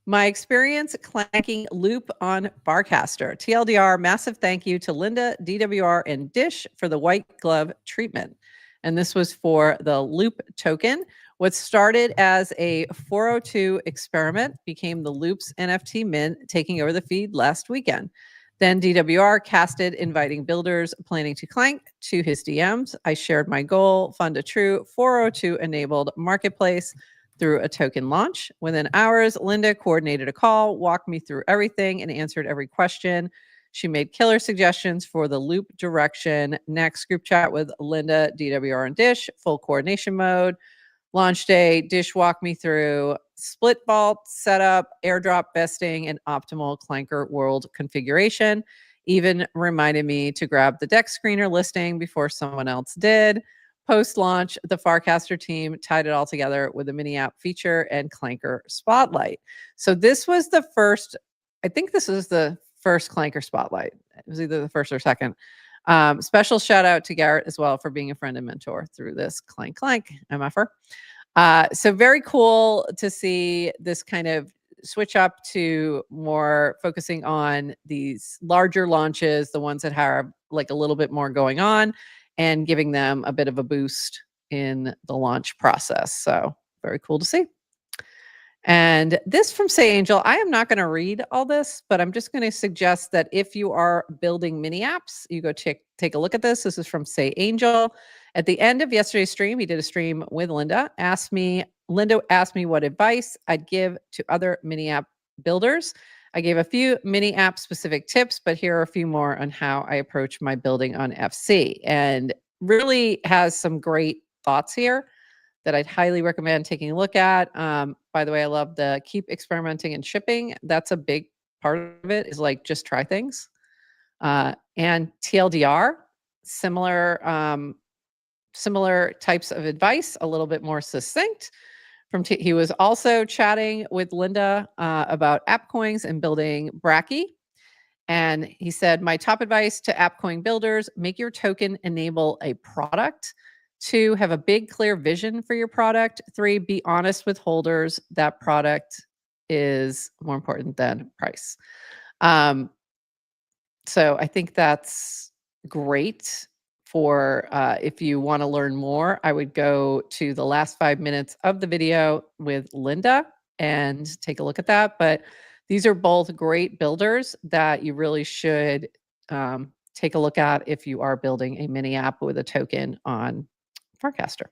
My experience clanking loop on Farcaster. TLDR, massive thank you to Linda, DWR, and Dish for the white glove treatment. And this was for the loop token. What started as a 402 experiment became the Loops NFT mint, taking over the feed last weekend. Then DWR casted inviting builders planning to clank to his DMs. I shared my goal, fund a true 402 enabled marketplace through a token launch. Within hours, Linda coordinated a call, walked me through everything, and answered every question. She made killer suggestions for the loop direction. Next, group chat with Linda, DWR, and Dish, full coordination mode. Launch day, Dish walked me through split vault setup, airdrop vesting, and optimal Clanker world configuration. Even reminded me to grab the deck screener listing before someone else did. Post-launch, the Farcaster team tied it all together with a mini app feature and Clanker Spotlight. So this was the first, I think this was the first Clanker Spotlight. It was either the first or second. Special shout out to Garrett as well for being a friend and mentor through this Clank MFR. So very cool to see this kind of switch up to more focusing on these larger launches, the ones that have like a little bit more going on, and giving them a bit of a boost in the launch process. So very cool to see. And this from Say Angel, I am not going to read all this, but I'm just going to suggest that if you are building mini apps, you go take a look at this. This is from Say Angel. At the end of yesterday's stream, he did a stream with Linda. Linda asked me what advice I'd give to other mini app builders. I gave a few mini app specific tips, but here are a few more on how I approach my building on FC, and really has some great thoughts here that I'd highly recommend taking a look at. By the way, I love the keep experimenting and shipping. That's a big part of it, is like just try things. And TLDR, similar types of advice, a little bit more succinct. he was also chatting with Linda about AppCoins and building Bracky. And he said, my top advice to AppCoin builders, make your token enable a product. 2, have a big, clear vision for your product. 3, be honest with holders. That product is more important than price. So I think that's great for if you want to learn more. I would go to the last 5 minutes of the video with Linda and take a look at that. But these are both great builders that you really should take a look at if you are building a mini app with a token on Farcaster.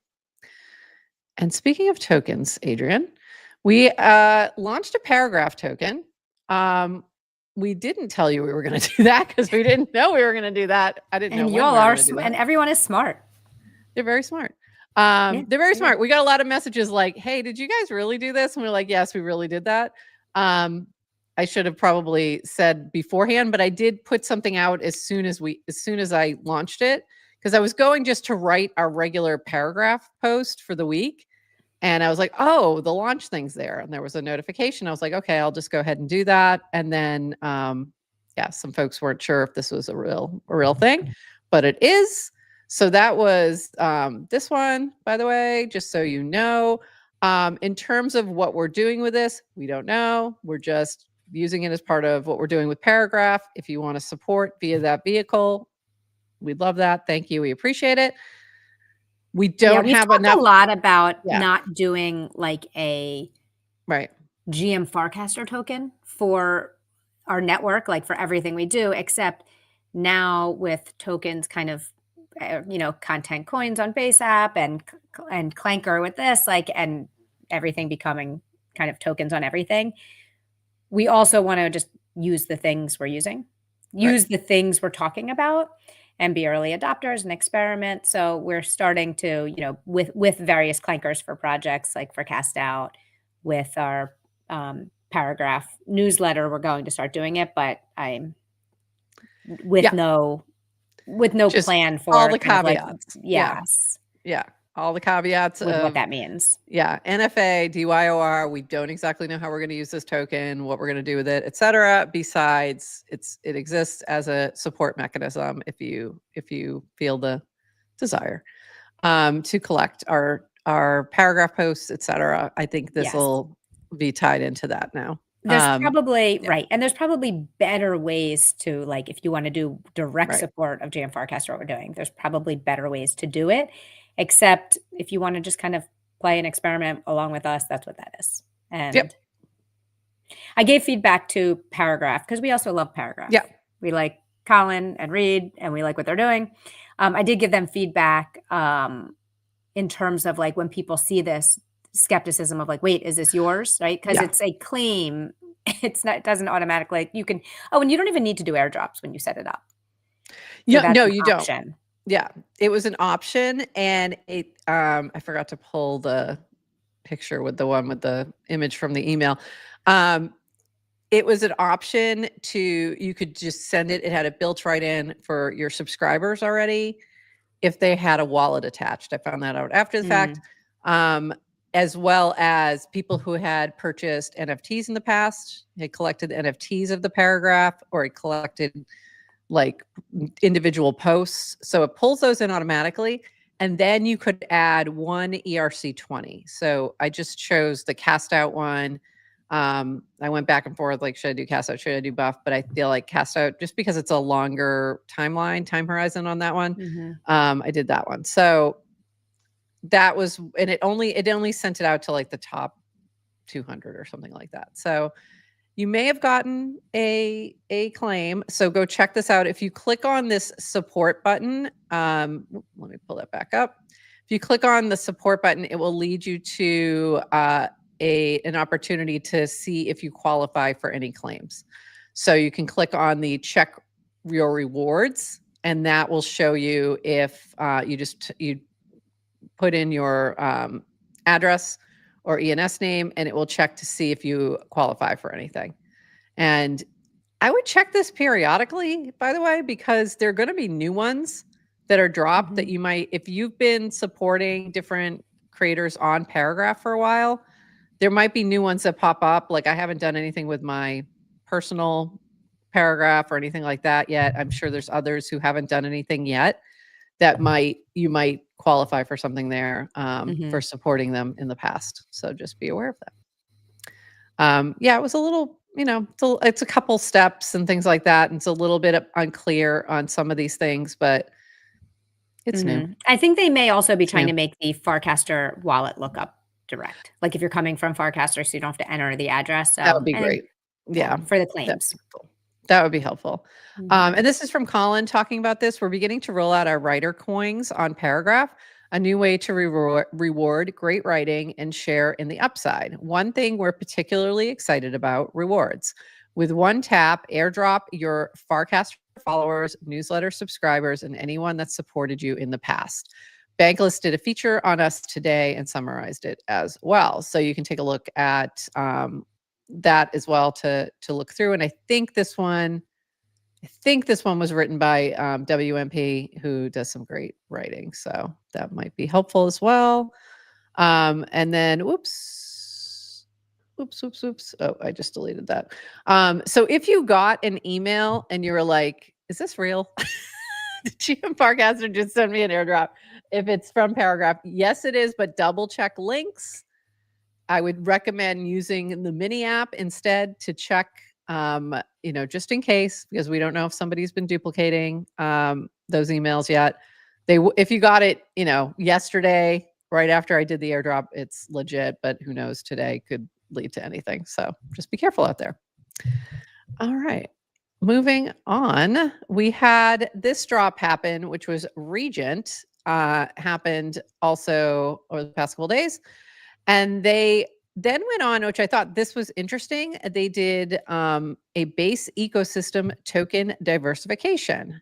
And speaking of tokens, Adrienne, we launched a paragraph token. We didn't tell you we were going to do that because we didn't know we were going to do that. I didn't know. And y'all are, and everyone is smart. They're very smart. They're very smart. We got a lot of messages like, "Hey, did you guys really do this?" And we're like, "Yes, we really did that." I should have probably said beforehand, but I did put something out as soon as I launched it, because I was going just to write our regular paragraph post for the week. And I was like, oh, the launch thing's there. And there was a notification. I was like, okay, I'll just go ahead and do that. And then, some folks weren't sure if this was a real thing, but it is. So that was this one, by the way, just so you know. In terms of what we're doing with this, we don't know. We're just using it as part of what we're doing with Paragraph. If you want to support via that vehicle, we'd love that. Thank you. We appreciate it. We don't have enough. A lot about not doing like a GM Farcaster token for our network, like for everything we do, except now with tokens kind of, content coins on Base App and Clanker with this, and everything becoming kind of tokens on everything. We also want to just use the things we're using, the things we're talking about, and be early adopters and experiment. So we're starting to, with various clankers for projects like for CastOut, with our paragraph newsletter, we're going to start doing it, but I'm with no just plan for all the caveats. Yes. Yeah. All the caveats with what that means. Yeah. NFA, DYOR, we don't exactly know how we're going to use this token, what we're going to do with it, etc. Besides, it exists as a support mechanism if you feel the desire to collect our paragraph posts, etc. I think this will be tied into that now. There's probably and there's probably better ways to, like, if you want to do direct support of GM Farcaster, what we're doing, there's probably better ways to do it. Except if you want to just kind of play and experiment along with us, that's what that is. And I gave feedback to Paragraph because we also love Paragraph. Yeah. We like Colin and Reed and we like what they're doing. I did give them feedback in terms of like when people see this skepticism of like, wait, is this yours? Right? Because it's a claim. It doesn't automatically, you can, and you don't even need to do airdrops when you set it up. So no, you don't. Yeah, it was an option, and it I forgot to pull the picture with the one with the image from the email. It was an option you could just send it. It had it built right in for your subscribers already if they had a wallet attached. I found that out after the fact. As well as people who had purchased NFTs in the past, had collected NFTs of the paragraph, or had collected like individual posts. So it pulls those in automatically. And then you could add one ERC20. So I just chose the CastOut one. I went back and forth, like, should I do CastOut? Should I do Buff? But I feel like CastOut, just because it's a longer time horizon on that one, I did that one. So that was, and it only sent it out to like the top 200 or something like that. So you may have gotten a claim. So go check this out. If you click on this support button, let me pull that back up. If you click on the support button, it will lead you to an opportunity to see if you qualify for any claims. So you can click on the check your rewards, and that will show you if you put in your address or ENS name, and it will check to see if you qualify for anything. And I would check this periodically, by the way, because there are going to be new ones that are dropped that you might, if you've been supporting different creators on Paragraph for a while, there might be new ones that pop up. Like I haven't done anything with my personal paragraph or anything like that yet. I'm sure there's others who haven't done anything yet that you might qualify for something there for supporting them in the past. So just be aware of that. Yeah, it was a little, it's a couple steps and things like that. And it's a little bit unclear on some of these things, but it's new. I think they may also be trying to make the Farcaster wallet lookup direct. Like if you're coming from Farcaster, so you don't have to enter the address. So that would be great. Yeah. For the claims. That would be helpful. And this is from Colin talking about this. We're beginning to roll out our writer coins on Paragraph, a new way to reward great writing and share in the upside. One thing we're particularly excited about, rewards. With one tap, airdrop your Farcaster followers, newsletter subscribers, and anyone that's supported you in the past. Bankless did a feature on us today and summarized it as well. So you can take a look at that as well to look through. And I think this one was written by WMP, who does some great writing. So that might be helpful as well. And then, oops. Oh, I just deleted that. So if you got an email and you were like, is this real? Did GM Farcaster just send me an airdrop? If it's from Paragraph, yes, it is, but double check links. I would recommend using the mini app instead to check, just in case, because we don't know if somebody's been duplicating those emails yet. If you got it, yesterday, right after I did the airdrop, it's legit, but who knows, today could lead to anything. So just be careful out there. All right. Moving on, we had this drop happen, which was Regent, happened also over the past couple days. And they then went on, which I thought this was interesting. They did a base ecosystem token diversification.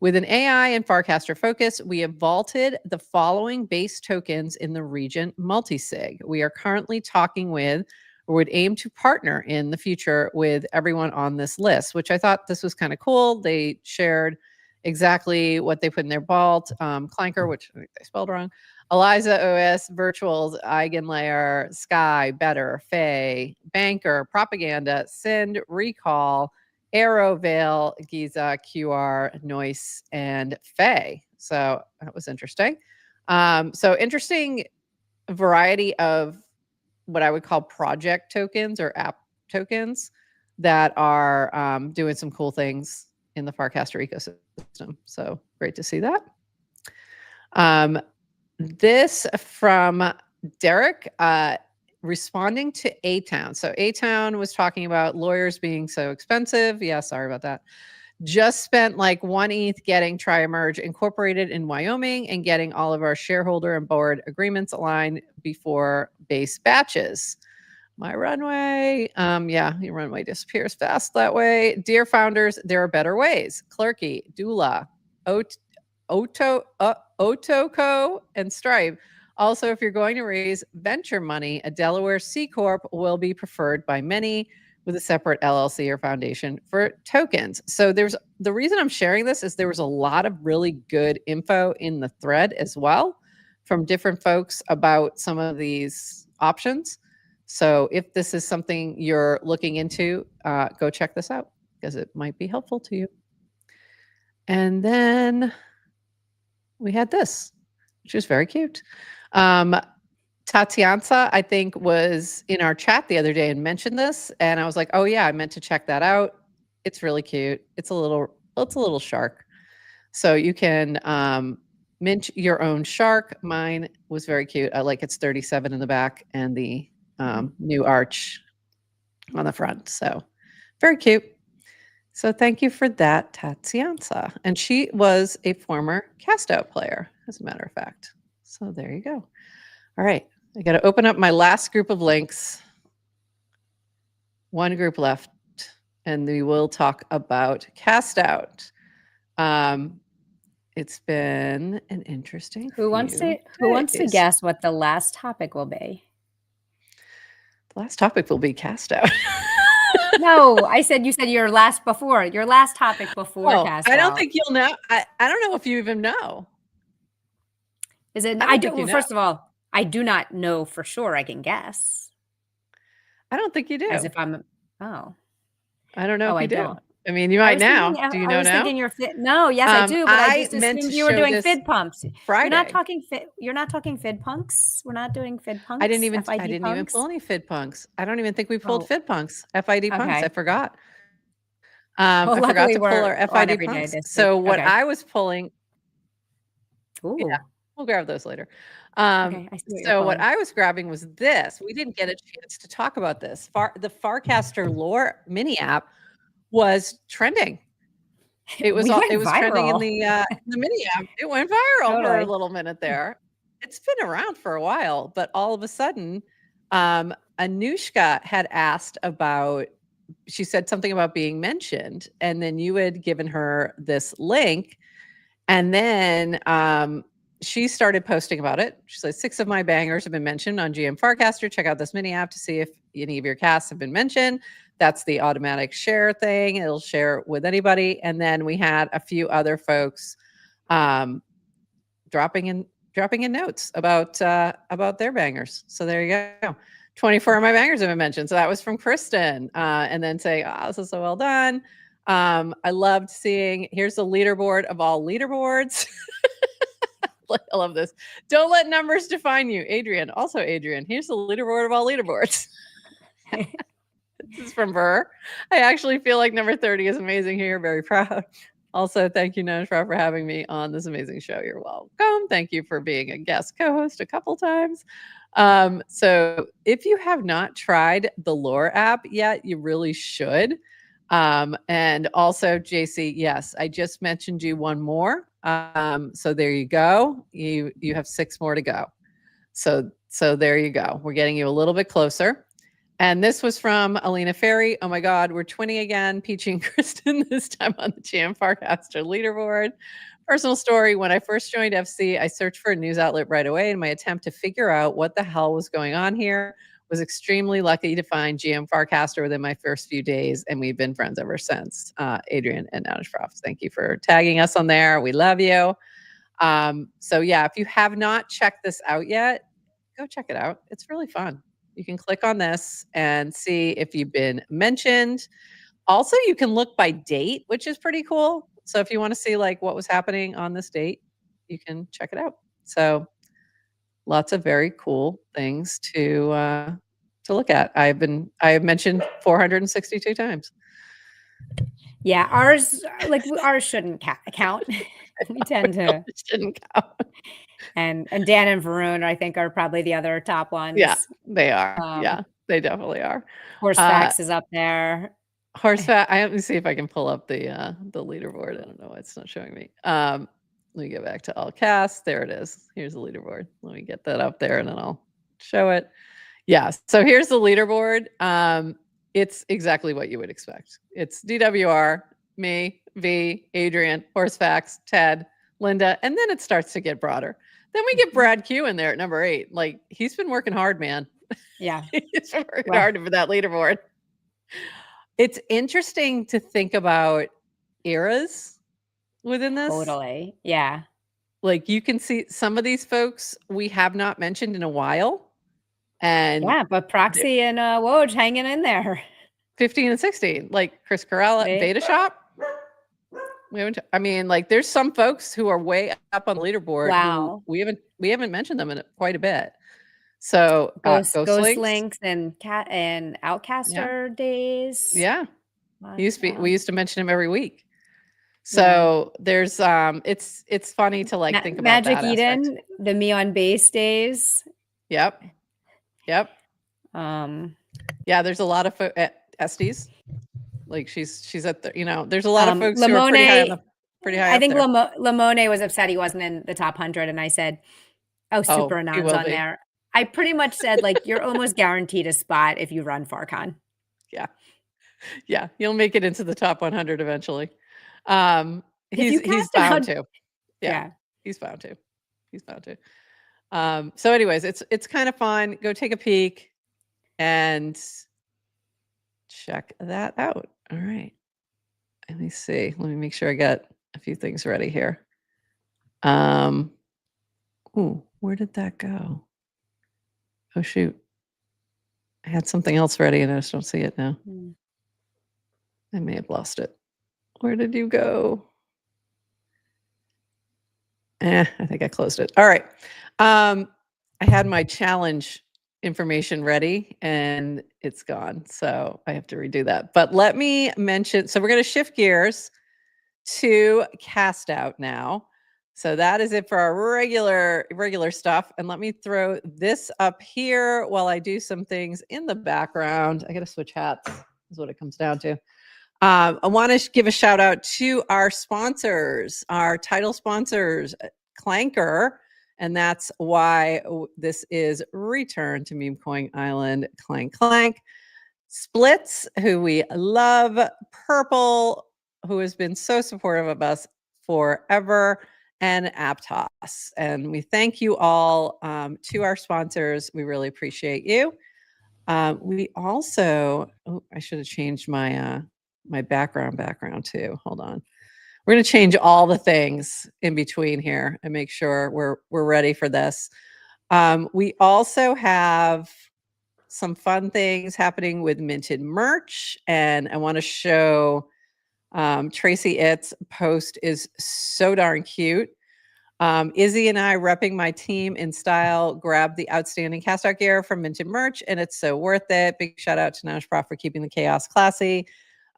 With an AI and Farcaster focus, we have vaulted the following base tokens in the Regent multisig. We are currently talking with, or would aim to partner in the future with everyone on this list, which I thought this was kind of cool. They shared exactly what they put in their vault. Clanker, which I think they spelled wrong. Eliza OS, Virtuals, Eigenlayer, Sky, Better, Faye, Banker, Propaganda, Send, Recall, Arrow, Veil, Giza, QR, Noise, and Faye. So that was interesting. So interesting variety of what I would call project tokens or app tokens that are doing some cool things in the Farcaster ecosystem. So great to see that. This from Derek, responding to A-Town. So A-Town was talking about lawyers being so expensive. Yeah, sorry about that. Just spent like 1 ETH getting Tri-Emerge incorporated in Wyoming and getting all of our shareholder and board agreements aligned before base batches. My runway. Yeah, your runway disappears fast that way. Dear founders, there are better ways. Clerky, Dula, Otoko, and Stripe. Also, if you're going to raise venture money, a Delaware C Corp will be preferred by many with a separate LLC or foundation for tokens. So the reason I'm sharing this is there was a lot of really good info in the thread as well from different folks about some of these options. So if this is something you're looking into, go check this out because it might be helpful to you. And then we had this, which is very cute. Tatiana, I think, was in our chat the other day and mentioned this, and I was like, "Oh yeah, I meant to check that out. It's really cute. It's a little shark, so you can mint your own shark. Mine was very cute. I like it's 37 in the back and the new arch on the front. So very cute. So thank you for that, Tatiana. And she was a former CastOut player, as a matter of fact. So there you go. All right. I got to open up my last group of links. One group left, and we will talk about CastOut. It's been an interesting. Who wants to guess what the last topic will be? The last topic will be CastOut. No, you said your last topic before CastOut. I don't think you'll know. I don't know if you even know. Is it? I do. Well, first of all, I do not know for sure. I can guess. I don't think you do. As if I'm, oh. I don't know if you do. Don't. I mean, you might now. Do you know now? I was thinking you're fit. No, yes, I do, but I just assumed you were doing fid pumps. Friday. You're not talking fid punks? We're not doing fid punks? I didn't even pull any fid punks. I don't even think we pulled fid punks, FID punks. I forgot. I forgot to pull our FID punks. So what I was pulling. Ooh. Yeah, we'll grab those later. So what I was grabbing was this. We didn't get a chance to talk about this. The Farcaster lore mini app was trending. It was trending in the mini app. It went viral for a little minute there. It's been around for a while, but all of a sudden, Anushka had asked about. She said something about being mentioned, and then you had given her this link, and then she started posting about it. She said, 6 of my bangers have been mentioned on GM Farcaster. Check out this mini app to see if any of your casts have been mentioned. That's the automatic share thing. It'll share with anybody. And then we had a few other folks dropping in notes about their bangers. So there you go. 24 of my bangers have been mentioned. So that was from Kristen. And then saying, oh, this is so well done. I loved seeing, here's the leaderboard of all leaderboards. I love this. Don't let numbers define you. Adrienne. Also, Adrienne, here's the leaderboard of all leaderboards. This is from Vora. I actually feel like number 30 is amazing here. Very proud. Also, thank you, NounishProf, for having me on this amazing show. You're welcome. Thank you for being a guest co-host a couple times. So if you have not tried the Lore app yet, you really should. And also, JC, yes, I just mentioned you one more. So there you go. You have 6 more to go. So there you go. We're getting you a little bit closer. And this was from Alina Ferry. Oh my God, we're twinning again, Peachy and Kristen, this time on the GM Farcaster leaderboard. Personal story, when I first joined FC, I searched for a news outlet right away in my attempt to figure out what the hell was going on here. Was extremely lucky to find GM Farcaster within my first few days, and we've been friends ever since. Adrienne and NounishProf, thank you for tagging us on there. We love you. So yeah, if you have not checked this out yet, go check it out. It's really fun. You can click on this and see if you've been mentioned. Also, you can look by date, which is pretty cool. So if you want to see like what was happening on this date, you can check it out. So lots of very cool things to look at. I have mentioned 462 times. Yeah, ours shouldn't count. We tend to shouldn't count. And Dan and Varun, I think, are probably the other top ones. Yeah, they are. Yeah, they definitely are. Horsefax is up there. Horsefax. Let me see if I can pull up the leaderboard. I don't know why it's not showing me. Let me get back to all casts. There it is. Here's the leaderboard. Let me get that up there and then I'll show it. Yeah. So here's the leaderboard. It's exactly what you would expect. It's DWR, me, V, Adrienne, Horsefax, Ted, Linda, and then it starts to get broader. Then we get Brad Q in there at number 8. Like, he's been working hard, man. Yeah. He's been working hard for that leaderboard. It's interesting to think about eras within this. Totally. Yeah. Like, you can see some of these folks we have not mentioned in a while. And yeah, but Proxy and Woj hanging in there. 15 and 16. Like Chris Corella, Beta Shop. I mean, like, there's some folks who are way up on the leaderboard. Wow. We haven't mentioned them in quite a bit. So Ghost Links and Outcaster days. Yeah. We used to mention him every week. So there's it's funny to like think about Magic that Eden, aspect. the Me on Base days. Yep. Yeah, there's a lot of at Estes. Like she's at the, there's a lot of folks who are pretty high. I think Lamone was upset he wasn't in the top 100, and I said, Super Anon's on there. I pretty much said, like, you're almost guaranteed a spot if you run Farcon. Yeah, you'll make it into the top 100 eventually. He's bound to. Yeah, he's bound to. So anyways, it's kind of fun. Go take a peek and check that out. All right. Let me see. Let me make sure I got a few things ready here. Ooh, where did that go? Oh, shoot. I had something else ready and I just don't see it now. I may have lost it. Where did you go? I think I closed it. All right. I had my challenge information ready and it's gone. So I have to redo that. But let me mention, so we're going to shift gears to CastOut now. So that is it for our regular stuff. And let me throw this up here while I do some things in the background. I got to switch hats is what it comes down to. I want to give a shout out to our sponsors, our title sponsors, Clanker. And that's why this is Return to Meme Coin Island, Clank Clank. Splits, who we love. Purple, who has been so supportive of us forever. And Aptos. And we thank you all to our sponsors. We really appreciate you. We also, I should have changed my my background too. Hold on. We're going to change all the things in between here and make sure we're ready for this. We also have some fun things happening with minted merch, and I want to show Tracy Itt's post is so darn cute. Izzy and I repping my team in style, grabbed the outstanding CastOut gear from Minted Merch, and it's so worth it. Big shout out to NounishProf for keeping the chaos classy.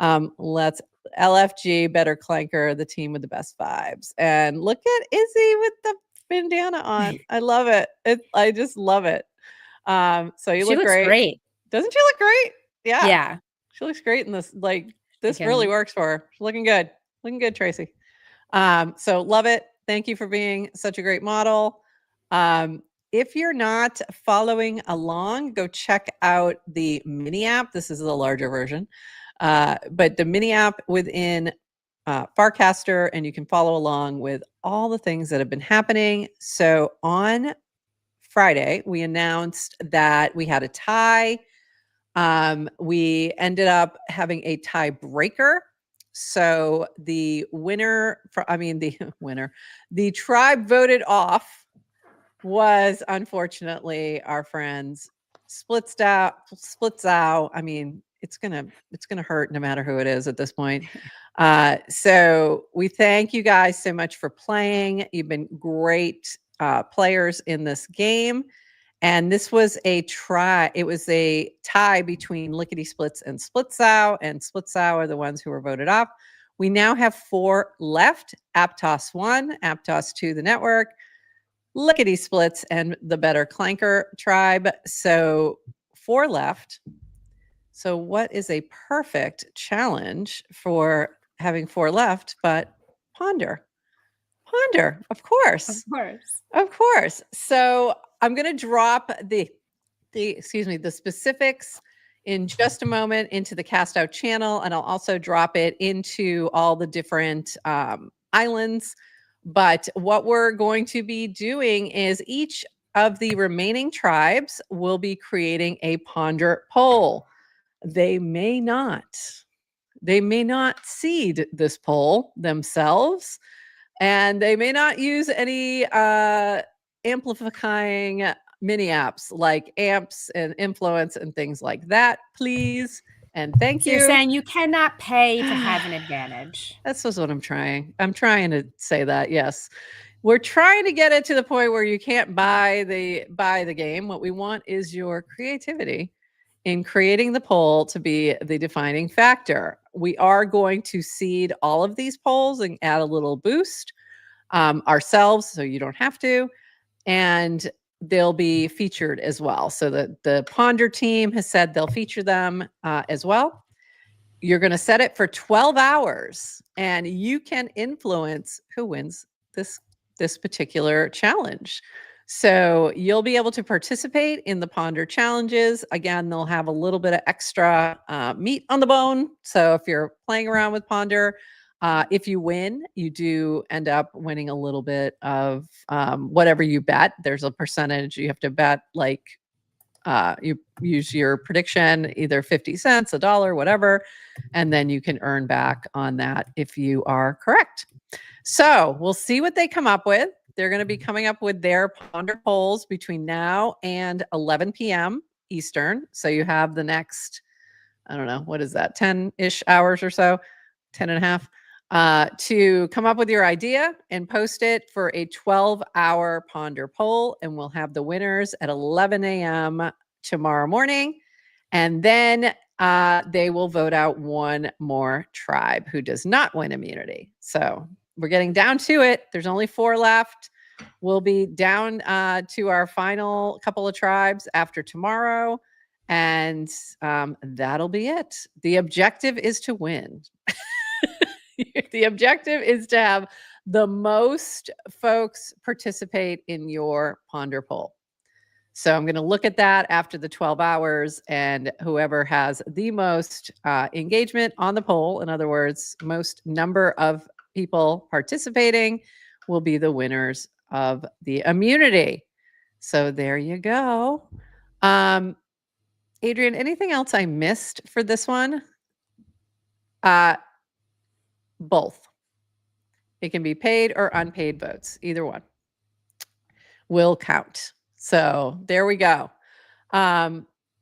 Let's LFG, better clanker, the team with the best vibes. And look at Izzy with the bandana on. I love it. I just love it. So you look great. Doesn't she look great? Yeah. Yeah. She looks great in this. Like, this really works for her. She's looking good. Looking good, Tracy. So love it. Thank you for being such a great model. If you're not following along, go check out the mini app. This is the larger version, but the mini app within Farcaster, and you can follow along with all the things that have been happening. So on Friday, we announced that we had a tie. We ended up having a tiebreaker. So the the tribe voted off was unfortunately our friends Splits out. I mean, it's gonna hurt no matter who it is at this point. So we thank you guys so much for playing. You've been great players in this game. And this was a try. It was a tie between Lickety Splits and Splitsow, and Splitsow are the ones who were voted off. We now have 4 left. Aptos 1, Aptos 2, the network, Lickety Splits, and the Better Clanker tribe. So 4 left. So what is a perfect challenge for having 4 left but Ponder? Ponder, of course. Of course. So I'm going to drop the specifics in just a moment into the CastOut channel, and I'll also drop it into all the different islands. But what we're going to be doing is each of the remaining tribes will be creating a Ponder poll. They may not seed this poll themselves, and they may not use any amplifying mini apps like amps and influence and things like that, please. And thank you. You're saying you cannot pay to have an advantage. That's what I'm trying. I'm trying to say that. Yes. We're trying to get it to the point where you can't buy the game. What we want is your creativity in creating the poll to be the defining factor. We are going to seed all of these polls and add a little boost ourselves, so you don't have to. And they'll be featured as well. So the Ponder team has said they'll feature them as well. You're going to set it for 12 hours, and you can influence who wins this particular challenge. So you'll be able to participate in the Ponder challenges. Again, they'll have a little bit of extra meat on the bone. So if you're playing around with Ponder, if you win, you do end up winning a little bit of whatever you bet. There's a percentage you have to bet, like you use your prediction, either 50 cents, $1, whatever, and then you can earn back on that if you are correct. So we'll see what they come up with. They're going to be coming up with their Ponder polls between now and 11 p.m. Eastern. So you have the next, I don't know, what is that, 10-ish hours or so, 10 and a half, to come up with your idea and post it for a 12-hour Ponder poll. And we'll have the winners at 11 a.m. tomorrow morning. And then they will vote out one more tribe who does not win immunity. So we're getting down to it. There's only 4 left. We'll be down to our final couple of tribes after tomorrow. And that'll be it. The objective is to win. The objective is to have the most folks participate in your Ponder poll. So I'm going to look at that after the 12 hours, and whoever has the most engagement on the poll, in other words, most number of people participating, will be the winners of the immunity. So there you go. Adrienne, anything else I missed for this one? Both. It can be paid or unpaid votes. Either one will count. So there we go.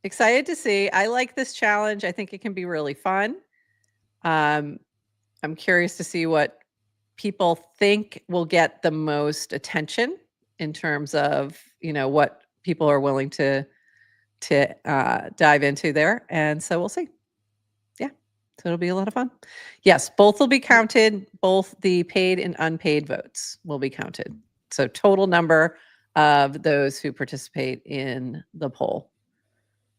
Excited to see. I like this challenge. I think it can be really fun. I'm curious to see what people think will get the most attention in terms of, what people are willing to dive into there. And so we'll see. Yeah. So it'll be a lot of fun. Yes, both will be counted. Both the paid and unpaid votes will be counted. So total number of those who participate in the poll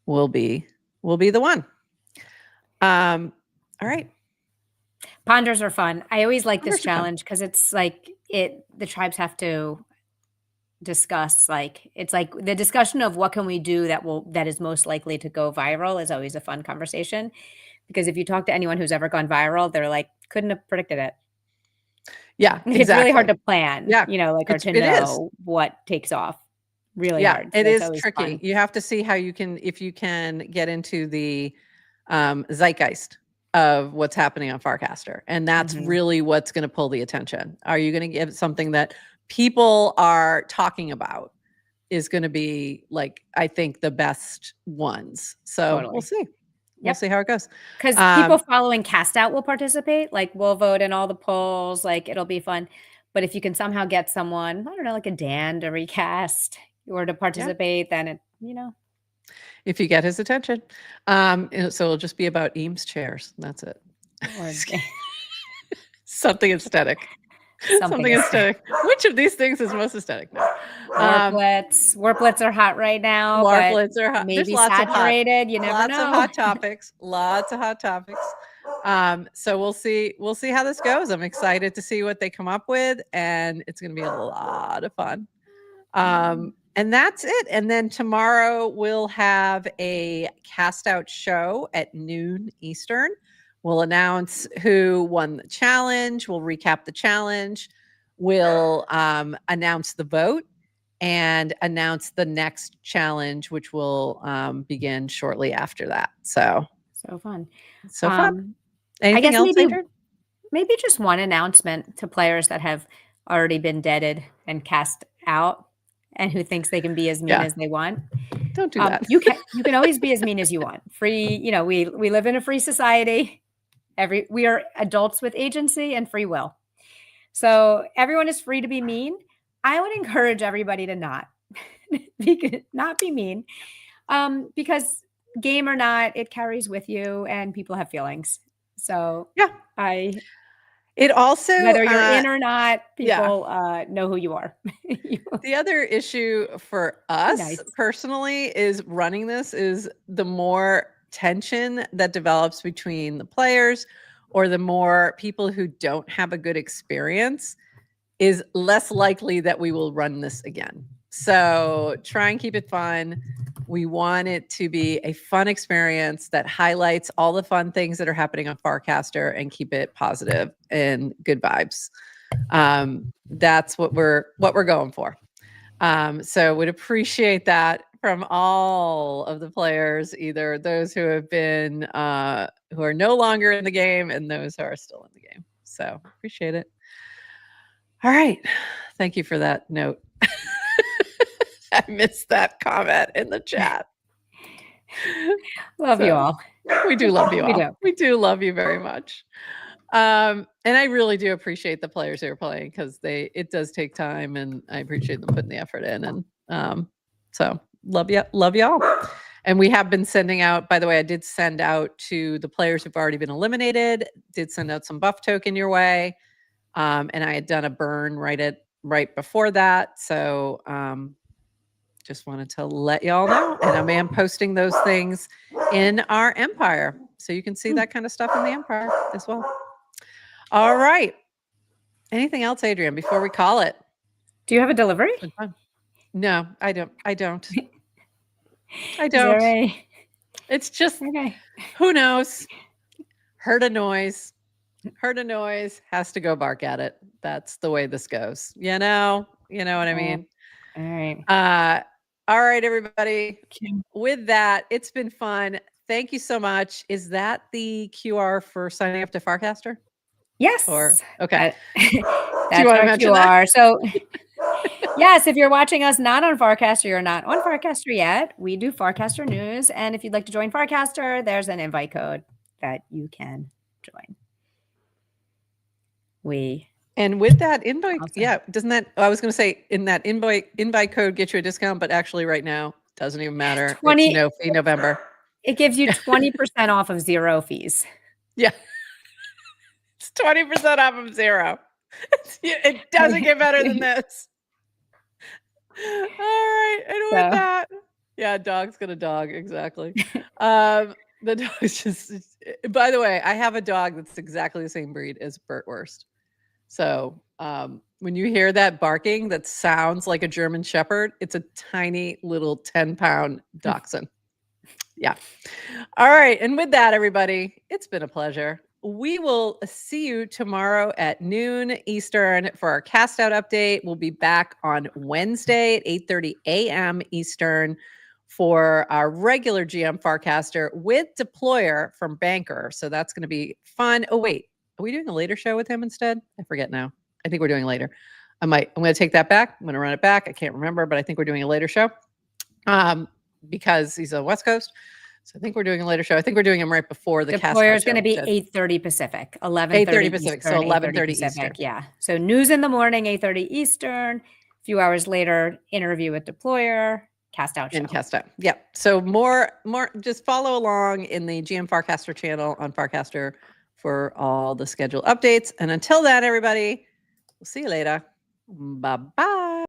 will be the one. All right. Ponders are fun. I always like this challenge because it's like the tribes have to discuss, it's like the discussion of what can we do that is most likely to go viral is always a fun conversation. Because if you talk to anyone who's ever gone viral, they're like, couldn't have predicted it. Yeah, exactly. It's really hard to plan, yeah, or to know what takes off. Really hard. So it is tricky. Fun. You have to see how if you can get into the zeitgeist of what's happening on Farcaster. And that's really what's going to pull the attention. Are you going to give something that people are talking about is going to be I think the best ones. So we'll see. We'll see how it goes. Because people following CastOut will participate. We'll vote in all the polls. It'll be fun. But if you can somehow get someone, I don't know, like a Dan to recast or to participate, then if you get his attention. So it'll just be about Eames chairs. That's it. Something aesthetic. Something aesthetic. Which of these things is most aesthetic? No. Warplets are hot right now. Warplets are hot. Maybe saturated. You never know. Lots of hot topics. Lots of hot topics. So we'll see how this goes. I'm excited to see what they come up with, and it's going to be a lot of fun. And that's it. And then tomorrow we'll have a CastOut show at noon Eastern. We'll announce who won the challenge. We'll recap the challenge. We'll announce the vote and announce the next challenge, which will begin shortly after that. So fun. So fun. Anything else, maybe just one announcement to players that have already been deaded and cast out and who thinks they can be as mean as they want. Don't do that. You can always be as mean as you want. Free, we live in a free society. We are adults with agency and free will. So everyone is free to be mean. I would encourage everybody to not be mean. Because game or not, it carries with you and people have feelings. So it also, whether you're in or not, people know who you are. The other issue for us personally is running this is the more tension that develops between the players or the more people who don't have a good experience is less likely that we will run this again. So try and keep it fun. We want it to be a fun experience that highlights all the fun things that are happening on Farcaster and keep it positive and good vibes. That's what we're going for. So would appreciate that from all of the players, either those who have been who are no longer in the game and those who are still in the game. So appreciate it. All right. Thank you for that note. I missed that comment in the chat. Love you all. We do love you all. do. We do love you very much. And I really do appreciate the players who are playing because it does take time, and I appreciate them putting the effort in. And so love y'all. And we have been sending out, by the way, I did send out to the players who've already been eliminated, did send out some buff token your way. And I had done a burn right before that. So just wanted to let y'all know. And I am posting those things in our Empire. So you can see that kind of stuff in the Empire as well. All right. Anything else, Adrienne, before we call it? Do you have a delivery? No, I don't. I don't. It's just, who knows? Heard a noise, has to go bark at it. That's the way this goes. You know what I mean? All right. All right, everybody. With that, it's been fun. Thank you so much. Is that the QR for signing up to Farcaster? Yes. Okay. That's our QR. That? So yes, if you're watching us not on Farcaster, you're not on Farcaster yet. We do Farcaster news. And if you'd like to join Farcaster, there's an invite code that you can join. And with that invite, doesn't that, I was going to say, in that invite code get you a discount, but actually right now, doesn't even matter. It's no fee November. It gives you 20% off of 0 fees. Yeah. It's 20% off of 0. It doesn't get better than this. All right. And with that, dog's gonna dog. Exactly. The dog's just, by the way, I have a dog that's exactly the same breed as Bratwurst. So when you hear that barking that sounds like a German Shepherd, it's a tiny little 10-pound dachshund. Yeah. All right. And with that, everybody, it's been a pleasure. We will see you tomorrow at noon Eastern for our CastOut update. We'll be back on Wednesday at 8:30 a.m. Eastern for our regular GM Farcaster with Deployer from Banker. So that's going to be fun. Oh, wait. Are we doing a later show with him instead? I forget now. I think we're doing later. I'm going to take that back. I'm going to run it back. I can't remember, but I think we're doing a later show because he's on West Coast. So I think we're doing a later show. I think we're doing him right before the CastOut. Deployer is going to be 8:30 Pacific, 11:30 Pacific, Eastern, so 11:30 Eastern. Yeah. So news in the morning, 8:30 Eastern. A few hours later, interview with Deployer, CastOut show. And CastOut. Yeah. So more, just follow along in the GM Farcaster channel on Farcaster for all the schedule updates. And until then, everybody, we'll see you later. Bye-bye.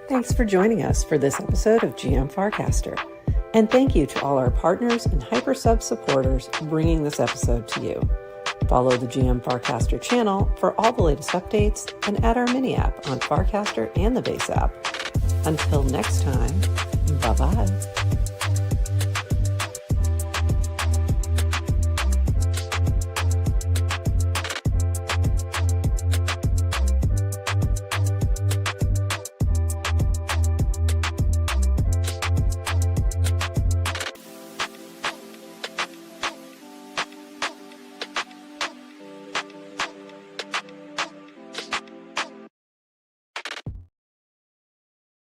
Thanks for joining us for this episode of GM Farcaster. And thank you to all our partners and HyperSub supporters bringing this episode to you. Follow the GM Farcaster channel for all the latest updates and add our mini app on Farcaster and the base app. Until next time, bye-bye.